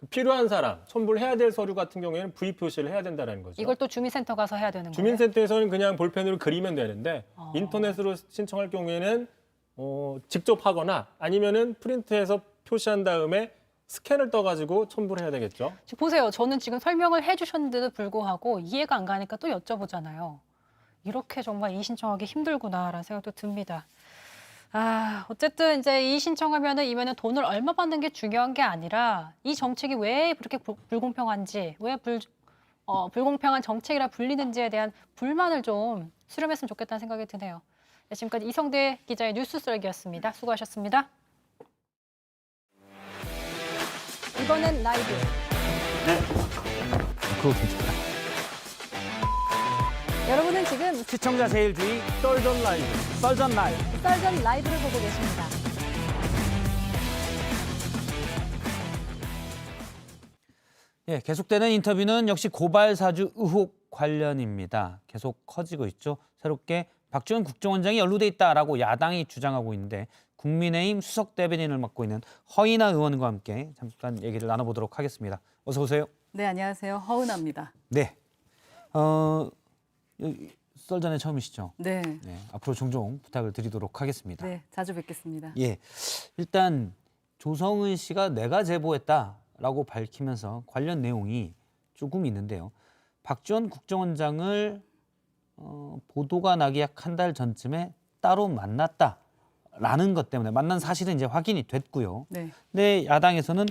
필요한 사람, 첨부를 해야 될 서류 같은 경우에는 V 표시를 해야 된다는 거죠. 이걸 또 주민센터 가서 해야 되는 거예요? 주민센터에서는 그냥 볼펜으로 그리면 되는데 인터넷으로 신청할 경우에는 직접 하거나 아니면은 프린트해서 표시한 다음에 스캔을 떠가지고 첨부를 해야 되겠죠. 지금 보세요. 저는 지금 설명을 해주셨는데도 불구하고 이해가 안 가니까 또 여쭤보잖아요. 이렇게 정말 이 신청하기 힘들구나라는 생각도 듭니다. 어쨌든 이제 이 신청하면은 이면은 돈을 얼마 받는 게 중요한 게 아니라 이 정책이 왜 그렇게 불공평한지, 왜 불공평한 정책이라 불리는지에 대한 불만을 좀 수렴했으면 좋겠다는 생각이 드네요. 네, 지금까지 이성대 기자의 뉴스 썰기였습니다. 수고하셨습니다. 이번엔 라이브. 네. 그거 괜찮다. 여러분은 지금 시청자 제일주의 썰전 라이브, 썰전 라이브. 썰전 라이브를 보고 계십니다. 예, 계속되는 인터뷰는 역시 고발 사주 의혹 관련입니다. 계속 커지고 있죠. 새롭게 박지원 국정원장이 연루돼 있다라고 야당이 주장하고 있는데 국민의힘 수석 대변인을 맡고 있는 허인하 의원과 함께 잠깐 얘기를 나눠보도록 하겠습니다. 어서 오세요. 네, 안녕하세요. 허은하입니다. 네. 썰전에 처음이시죠? 네. 네. 앞으로 종종 부탁을 드리도록 하겠습니다. 네, 자주 뵙겠습니다. 예. 일단 조성은 씨가 내가 제보했다라고 밝히면서 관련 내용이 조금 있는데요. 박지원 국정원장을 보도가 나기 약 한 달 전쯤에 따로 만났다라는 것 때문에 만난 사실은 이제 확인이 됐고요. 네. 근데 야당에서는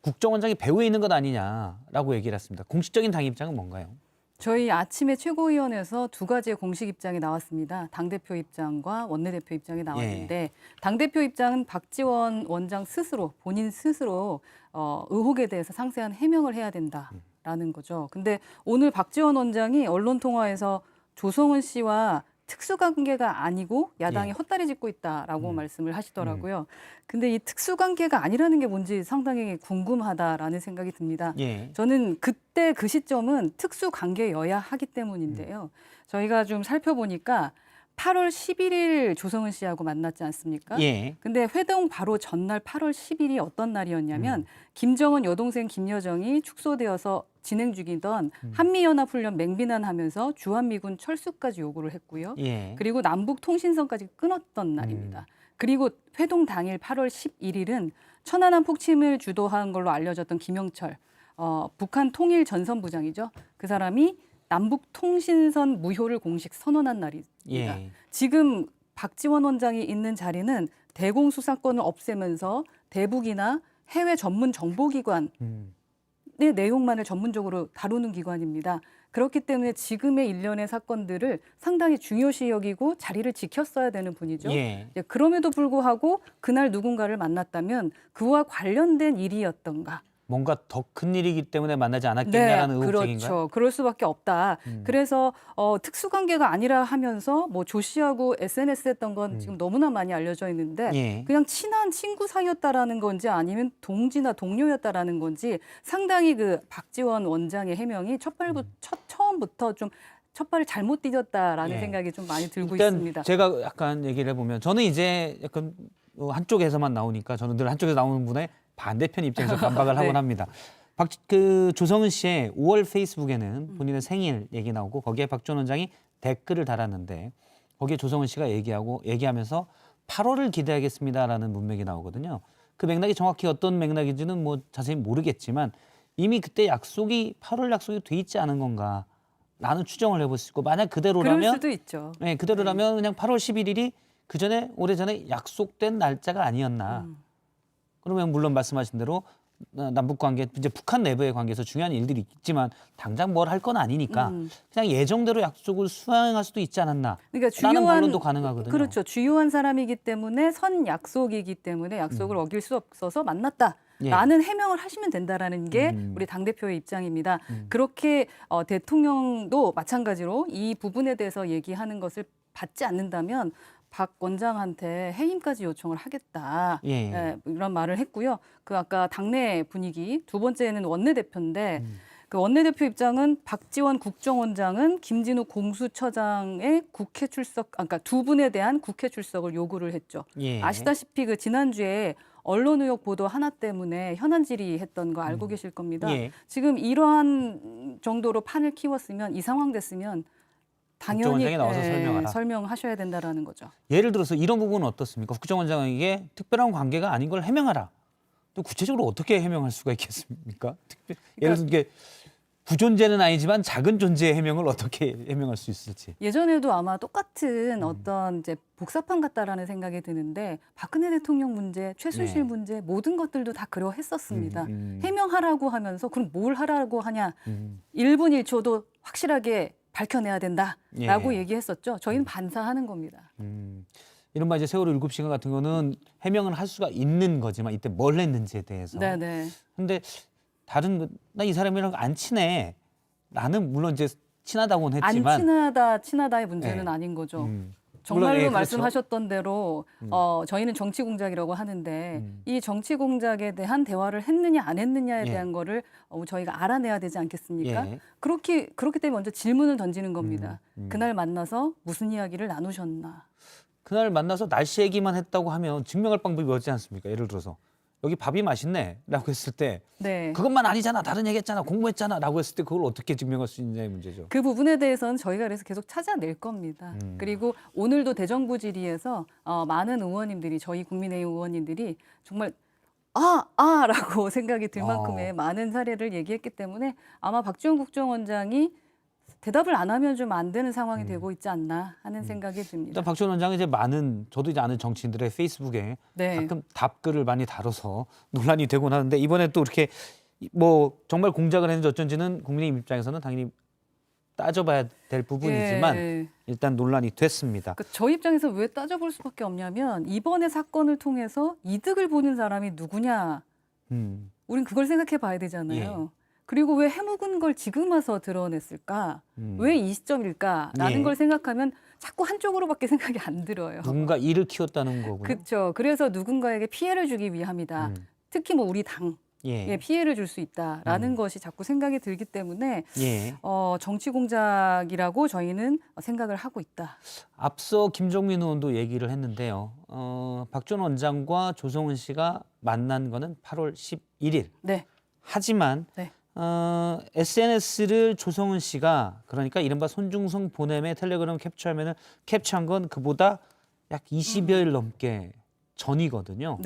국정원장이 배후에 있는 것 아니냐라고 얘기를 했습니다. 공식적인 당 입장은 뭔가요? 저희 아침에 최고위원회에서 두 가지의 공식 입장이 나왔습니다. 당대표 입장과 원내대표 입장이 나왔는데 당대표 입장은 박지원 원장 스스로 본인 스스로 의혹에 대해서 상세한 해명을 해야 된다라는 거죠. 근데 오늘 박지원 원장이 언론 통화에서 조성은 씨와 특수관계가 아니고 야당이 헛다리 짚고 있다라고 말씀을 하시더라고요. 근데 이 특수관계가 아니라는 게 뭔지 상당히 궁금하다라는 생각이 듭니다. 저는 그때 그 시점은 특수관계여야 하기 때문인데요. 저희가 좀 살펴보니까 8월 11일 조성은 씨하고 만났지 않습니까? 근데 회동 바로 전날 8월 10일이 어떤 날이었냐면 김정은 여동생 김여정이 축소되어서 진행 중이던 한미연합훈련 맹비난하면서 주한미군 철수까지 요구를 했고요. 그리고 남북통신선까지 끊었던 날입니다. 그리고 회동 당일 8월 11일은 천안함 폭침을 주도한 걸로 알려졌던 김영철 북한 통일전선부장이죠. 그 사람이 남북통신선 무효를 공식 선언한 날입니다. 지금 박지원 원장이 있는 자리는 대공수사권을 없애면서 대북이나 해외 전문 정보기관의 내용만을 전문적으로 다루는 기관입니다. 그렇기 때문에 지금의 일련의 사건들을 상당히 중요시 여기고 자리를 지켰어야 되는 분이죠. 그럼에도 불구하고 그날 누군가를 만났다면 그와 관련된 일이었던가 뭔가 더 큰 일이기 때문에 만나지 않았겠냐라는 의혹적인가요? 그렇죠. 그럴 수밖에 없다. 그래서 특수관계가 아니라 하면서 뭐 조 씨하고 SNS 했던 건 지금 너무나 많이 알려져 있는데 예. 그냥 친한 친구 사이였다라는 건지 아니면 동지나 동료였다라는 건지 상당히 그 박지원 원장의 해명이 처음부터 좀 첫발을 잘못 디뎠다라는 예. 생각이 좀 많이 들고 일단 있습니다. 제가 약간 얘기를 해보면 저는 이제 약간 한쪽에서만 나오니까 저는 늘 한쪽에서 나오는 분의 반대편 입장에서 반박을 네. 하곤 합니다. 조성은 씨의 5월 페이스북에는 본인의 생일 얘기 나오고 거기에 박지원 원장이 댓글을 달았는데 거기에 조성은 씨가 얘기하면서 8월을 기대하겠습니다라는 문맥이 나오거든요. 그 맥락이 정확히 어떤 맥락인지는 뭐 자세히 모르겠지만 이미 그때 8월 약속이 돼 있지 않은 건가? 라는 추정을 해볼 수 있고 만약 그럴 그대로라면 수도 있죠. 네, 그대로라면 그냥 8월 11일이 오래전에 약속된 날짜가 아니었나. 그러면 물론 말씀하신 대로 남북 관계, 이제 북한 내부의 관계에서 중요한 일들이 있지만 당장 뭘 할 건 아니니까 그냥 예정대로 약속을 수행할 수도 있지 않았나. 그러니까 라는 반론도 가능하거든요. 그렇죠. 주요한 사람이기 때문에 선 약속이기 때문에 약속을 어길 수 없어서 만났다라는 해명을 하시면 된다라는 게 우리 당대표의 입장입니다. 그렇게 대통령도 마찬가지로 이 부분에 대해서 얘기하는 것을 받지 않는다면 박 원장한테 해임까지 요청을 하겠다. 예, 이런 말을 했고요. 그 아까 당내 분위기 두 번째는 원내대표인데 그 원내대표 입장은 박지원 국정원장은 김진욱 공수처장의 국회 출석, 그러니까 두 분에 대한 국회 출석을 요구를 했죠. 예. 아시다시피 그 지난주에 언론 의혹 보도 하나 때문에 현안 질의했던 거 알고 계실 겁니다. 예. 지금 이러한 정도로 판을 키웠으면 이 상황 됐으면 당연히 국정원장이 나와서 설명하라. 설명하셔야 된다라는 거죠. 예를 들어서 이런 부분은 어떻습니까? 국정원장에게 특별한 관계가 아닌 걸 해명하라. 또 구체적으로 어떻게 해명할 수가 있겠습니까? 예를 들어 이게 부존재는 아니지만 작은 존재의 해명을 어떻게 해명할 수 있을지. 예전에도 아마 똑같은 어떤 이제 복사판 같다라는 생각이 드는데 박근혜 대통령 문제, 최순실 문제 모든 것들도 다 그러했었습니다. 해명하라고 하면서 그럼 뭘 하라고 하냐. 1분 1초도 확실하게 밝혀내야 된다라고 얘기했었죠. 저희는 반사하는 겁니다. 이른바 이제 세월호 7시간 같은 거는 해명을 할 수가 있는 거지만 이때 뭘 했는지에 대해서. 네네. 근데 나 이 사람이랑 안 친해. 나는 물론 이제 친하다고는 했지만 안 친하다의 문제는 아닌 거죠. 정말로 물론, 말씀하셨던 대로 저희는 정치 공작이라고 하는데 이 정치 공작에 대한 대화를 했느냐 안 했느냐에 대한 거를 저희가 알아내야 되지 않겠습니까? 그렇기 때문에 먼저 질문을 던지는 겁니다. 그날 만나서 무슨 이야기를 나누셨나? 그날 만나서 날씨 얘기만 했다고 하면 증명할 방법이 없지 않습니까? 예를 들어서 여기 밥이 맛있네 라고 했을 때 그것만 아니잖아, 다른 얘기했잖아, 공부했잖아 라고 했을 때 그걸 어떻게 증명할 수 있느냐의 문제죠. 그 부분에 대해서는 저희가 그래서 계속 찾아낼 겁니다. 그리고 오늘도 대정부 질의에서 많은 의원님들이 저희 국민의힘 의원님들이 정말 라고 생각이 들 만큼의 많은 사례를 얘기했기 때문에 아마 박지원 국정원장이 대답을 안 하면 좀 안 되는 상황이 되고 있지 않나 하는 생각이 듭니다. 일단 박지원 원장이 이제 저도 이제 아는 정치인들의 페이스북에 가끔 답글을 많이 다뤄서 논란이 되곤 하는데 이번에 또 이렇게 뭐 정말 공작을 했는지 어쩐지는 국민의힘 입장에서는 당연히 따져봐야 될 부분이지만 일단 논란이 됐습니다. 그러니까 저희 입장에서 왜 따져볼 수밖에 없냐면 이번에 사건을 통해서 이득을 보는 사람이 누구냐. 우린 그걸 생각해 봐야 되잖아요. 그리고 왜 해묵은 걸 지금 와서 드러냈을까? 왜 이 시점일까라는 걸 생각하면 자꾸 한쪽으로밖에 생각이 안 들어요. 누군가 일을 키웠다는 거고요. 그렇죠. 그래서 누군가에게 피해를 주기 위함이다. 특히 뭐 우리 당에 피해를 줄 수 있다라는 것이 자꾸 생각이 들기 때문에 정치 공작이라고 저희는 생각을 하고 있다. 앞서 김종민 의원도 얘기를 했는데요. 박지원 원장과 조성은 씨가 만난 거는 8월 11일. 하지만 SNS를 조성은 씨가 그러니까 이른바 손중성 보냄의 텔레그램 캡처한 건 그보다 약 20여일 넘게 전이거든요.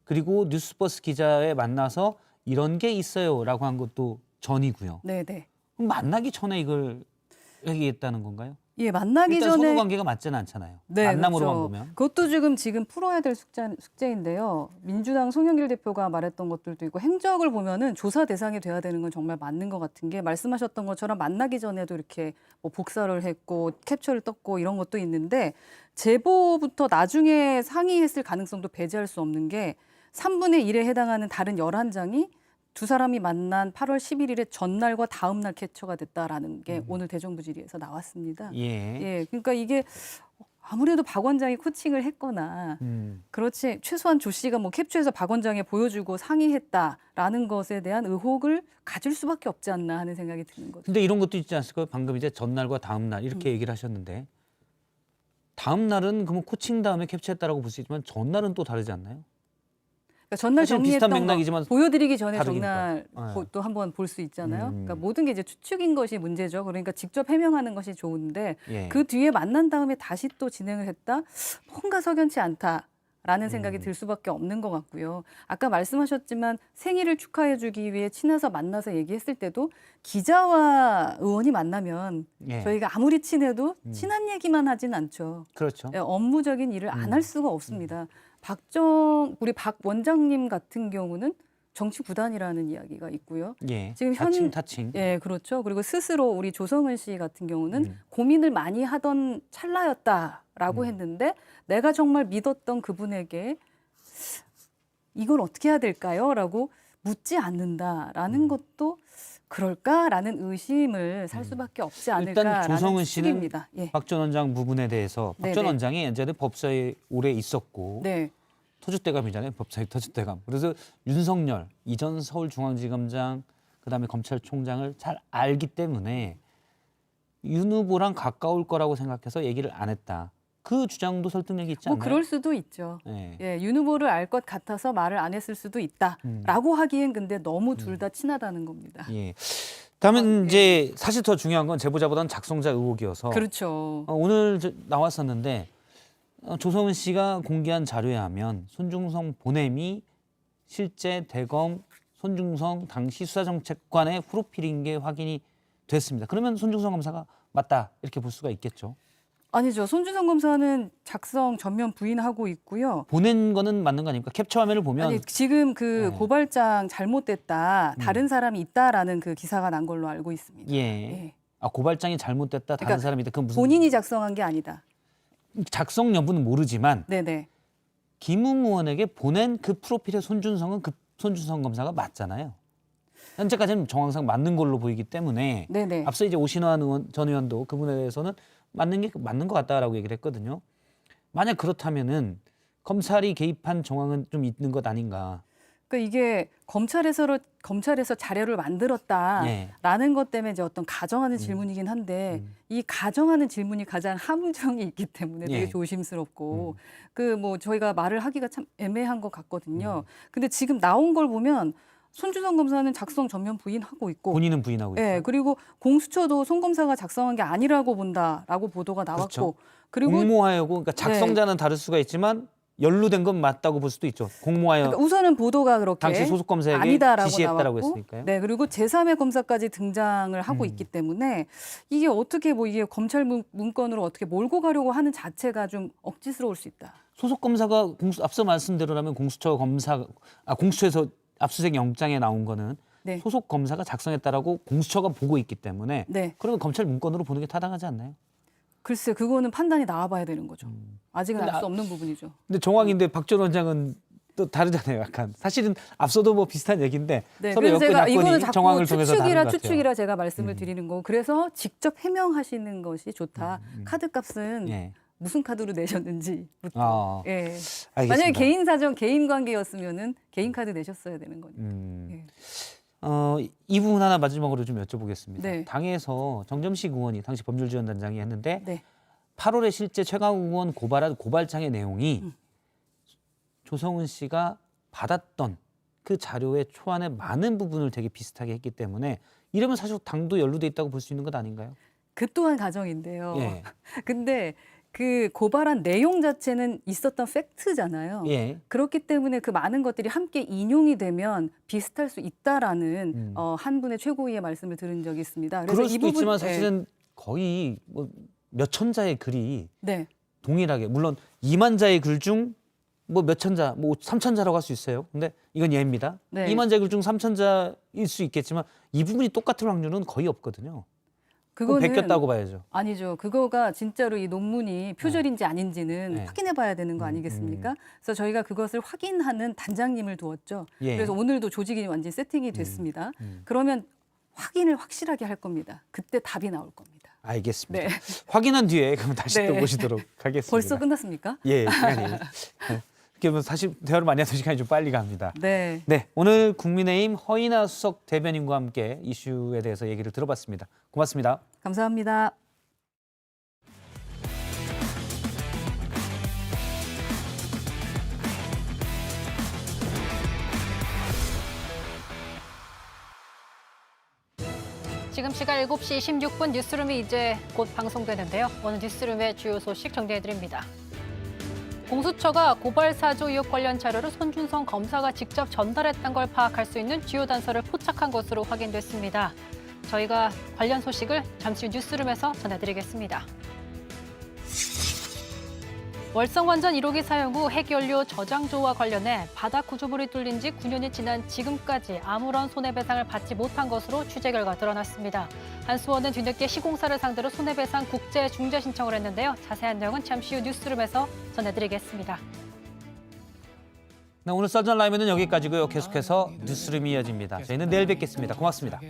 그리고 뉴스버스 기자에 만나서 이런 게 있어요라고 한 것도 전이고요. 그럼 만나기 전에 이걸 얘기했다는 건가요? 만나기 일단 전에 선후 관계가 맞지는 않잖아요. 만남으로만 그렇죠. 보면. 그것도 지금 풀어야 될 숙제인데요. 민주당 송영길 대표가 말했던 것들도 있고 행적을 보면은 조사 대상이 돼야 되는 건 정말 맞는 것 같은 게 말씀하셨던 것처럼 만나기 전에도 이렇게 뭐 복사를 했고 캡처를 떴고 이런 것도 있는데 제보부터 나중에 상의했을 가능성도 배제할 수 없는 게 3분의 1에 해당하는 다른 11장이 두 사람이 만난 8월 11일의 전날과 다음 날 캡처가 됐다라는 게 오늘 대정부 질의에서 나왔습니다. 예. 그러니까 이게 아무래도 박 원장이 코칭을 했거나 그렇지 최소한 조 씨가 뭐 캡처해서 박 원장에 보여주고 상의했다라는 것에 대한 의혹을 가질 수밖에 없지 않나 하는 생각이 드는 거죠. 근데 이런 것도 있지 않을까요? 방금 이제 전날과 다음 날 이렇게 얘기를 하셨는데 다음 날은 그러면 코칭 다음에 캡처했다라고 볼 수 있지만 전날은 또 다르지 않나요? 그러니까 전날 사실 비슷한 정리했던 맥락이지만 거 보여드리기 전에 다르니까. 전날 또 한번 볼 수 있잖아요. 그러니까 모든 게 이제 추측인 것이 문제죠. 그러니까 직접 해명하는 것이 좋은데 예. 그 뒤에 만난 다음에 다시 또 진행을 했다? 뭔가 석연치 않다라는 생각이 들 수밖에 없는 것 같고요. 아까 말씀하셨지만 생일을 축하해주기 위해 친해서 만나서 얘기했을 때도 기자와 의원이 만나면 예. 저희가 아무리 친해도 친한 얘기만 하진 않죠. 그렇죠. 예, 업무적인 일을 안 할 수가 없습니다. 우리 박 원장님 같은 경우는 정치 구단이라는 이야기가 있고요. 예. 지금 타칭. 예, 그렇죠. 그리고 스스로 우리 조성은 씨 같은 경우는 고민을 많이 하던 찰나였다라고 했는데 내가 정말 믿었던 그분에게 이걸 어떻게 해야 될까요? 라고 묻지 않는다라는 것도 그럴까라는 의심을 살 수밖에 없지 일단 않을까라는 조성은 씨는 추측입니다. 예. 박 전 원장 부분에 대해서 박 전 네네. 원장이 예전에 법사에 오래 있었고 네. 터줏대감이잖아요. 법사위 터줏대감. 그래서 윤석열 이전 서울중앙지검장 그다음에 검찰총장을 잘 알기 때문에 윤 후보랑 가까울 거라고 생각해서 얘기를 안 했다. 그 주장도 설득력이 있지 뭐 않나요? 그럴 수도 있죠. 예. 예, 윤 후보를 알 것 같아서 말을 안 했을 수도 있다라고 하기엔 근데 너무 둘 다 친하다는 겁니다. 예. 다음은 이제 사실 더 중요한 건 제보자보다는 작성자 의혹이어서 그렇죠. 오늘 나왔었는데 조성은 씨가 공개한 자료에 하면 손중성 보냄이 실제 대검 손중성 당시 수사정책관의 프로필인 게 확인이 됐습니다. 그러면 손중성 검사가 맞다 이렇게 볼 수가 있겠죠. 아니죠. 손준성 검사는 작성 전면 부인하고 있고요. 보낸 거는 맞는 거 아닙니까? 캡처 화면을 보면 아니, 지금 그 네. 고발장 잘못됐다. 다른 사람이 있다라는 그 기사가 난 걸로 알고 있습니다. 예. 예. 아 고발장이 잘못됐다. 다른 그러니까 사람이다. 그건 무슨 본인이 작성한 게 아니다. 작성 여부는 모르지만 네네. 김웅 의원에게 보낸 그 프로필의 손준성은 그 손준성 검사가 맞잖아요. 현재까지는 정황상 맞는 걸로 보이기 때문에 네네. 앞서 이제 오신환 전 의원도 그분에 대해서는 맞는 것 같다라고 얘기를 했거든요. 만약 그렇다면은 검찰이 개입한 정황은 좀 있는 것 아닌가. 그러니까 이게 검찰에서 자료를 만들었다라는 것 때문에 이제 어떤 가정하는 질문이긴 한데 이 가정하는 질문이 가장 함정이 있기 때문에 되게 예. 조심스럽고 그 뭐 저희가 말을 하기가 참 애매한 것 같거든요. 근데 지금 나온 걸 보면 손준성 검사는 작성 전면 부인하고 있고 본인은 부인하고 있고. 예, 그리고 공수처도 손 검사가 작성한 게 아니라고 본다라고 보도가 나왔고 그렇죠. 그리고 공모하여고 그러니까 작성자는 다를 수가 있지만 연루된 건 맞다고 볼 수도 있죠. 공모하여 그러니까 우선은 보도가 그렇게 당시 소속 검사에게 아니다라고 지시했다라고 나왔고, 했으니까요. 네, 그리고 제3의 검사까지 등장을 하고 있기 때문에 이게 어떻게 뭐 이게 검찰 문건으로 어떻게 몰고 가려고 하는 자체가 좀 억지스러울 수 있다. 소속 검사가 앞서 말씀대로라면 공수처에서 압수수색 영장에 나온 거는 네. 소속 검사가 작성했다라고 공수처가 보고 있기 때문에 네. 그러면 검찰 문건으로 보는 게 타당하지 않나요? 글쎄, 그거는 판단이 나와봐야 되는 거죠. 아직은 근데 알 수 없는 부분이죠. 근데 정황인데 박 전 원장은 또 다르잖아요. 약간 사실은 앞서도 뭐 비슷한 얘기인데 네, 서로 그래서 제가 이거는 여건이 자꾸 정황을 통해서 다른 것 같아요. 추측이라 제가 말씀을 드리는 거고 그래서 직접 해명하시는 것이 좋다. 카드값은 예. 무슨 카드로 내셨는지부터. 아, 예. 알겠습니다. 만약에 개인 사정, 개인 관계였으면은 개인 카드 내셨어야 되는 거니까. 예. 이 부분 하나 마지막으로 좀 여쭤보겠습니다. 네. 당에서 정점식 의원이 당시 법률지원단장이 했는데 네. 8월에 실제 최강욱 의원 고발한 고발장의 내용이 조성은 씨가 받았던 그 자료의 초안의 많은 부분을 되게 비슷하게 했기 때문에 이러면 사실 당도 연루돼 있다고 볼 수 있는 것 아닌가요? 그 또한 가정인데요. 예. 근데 그 고발한 내용 자체는 있었던 팩트잖아요. 예. 그렇기 때문에 그 많은 것들이 함께 인용이 되면 비슷할 수 있다라는 한 분의 최고위의 말씀을 들은 적이 있습니다. 그래서 그럴 이 수도 부분, 있지만 사실은 거의 뭐 몇 천자의 글이 네. 동일하게 물론 2만 자의 글 중 뭐 몇 천자, 뭐 3천 자라고 할 수 있어요. 근데 이건 예입니다. 네. 2만 자의 글 중 3천 자일 수 있겠지만 이 부분이 똑같을 확률은 거의 없거든요. 그거는 베꼈다고 봐야죠. 아니죠. 그거가 진짜로 이 논문이 표절인지 아닌지는 네. 확인해 봐야 되는 거 아니겠습니까? 그래서 저희가 그것을 확인하는 단장님을 두었죠. 예. 그래서 오늘도 조직이 완전히 세팅이 됐습니다. 그러면 확인을 확실하게 할 겁니다. 그때 답이 나올 겁니다. 알겠습니다. 네. 확인한 뒤에 그럼 다시 또 네. 모시도록 하겠습니다. 벌써 끝났습니까? 예, 시간이. 이게 뭐 사실 대화를 많이 해서 시간이 좀 빨리 갑니다. 네. 네, 오늘 국민의힘 허인하 수석 대변인과 함께 이슈에 대해서 얘기를 들어봤습니다. 고맙습니다. 감사합니다. 지금 시각 7시 16분 뉴스룸이 이제 곧 방송되는데요. 오늘 뉴스룸의 주요 소식 정리해드립니다. 공수처가 고발 사주 의혹 관련 자료를 손준성 검사가 직접 전달했던 걸 파악할 수 있는 주요 단서를 포착한 것으로 확인됐습니다. 저희가 관련 소식을 잠시 후 뉴스룸에서 전해드리겠습니다. 월성완전 1호기 사용 후 핵연료 저장소와 관련해 바닥 구조물이 뚫린 지 9년이 지난 지금까지 아무런 손해배상을 받지 못한 것으로 취재 결과 드러났습니다. 한수원은 뒤늦게 시공사를 상대로 손해배상 국제 중재 신청을 했는데요. 자세한 내용은 잠시 후 뉴스룸에서 전해드리겠습니다. 네, 오늘 썰전 라이브는 여기까지고요. 계속해서 뉴스룸이 이어집니다. 저희는 내일 뵙겠습니다. 고맙습니다.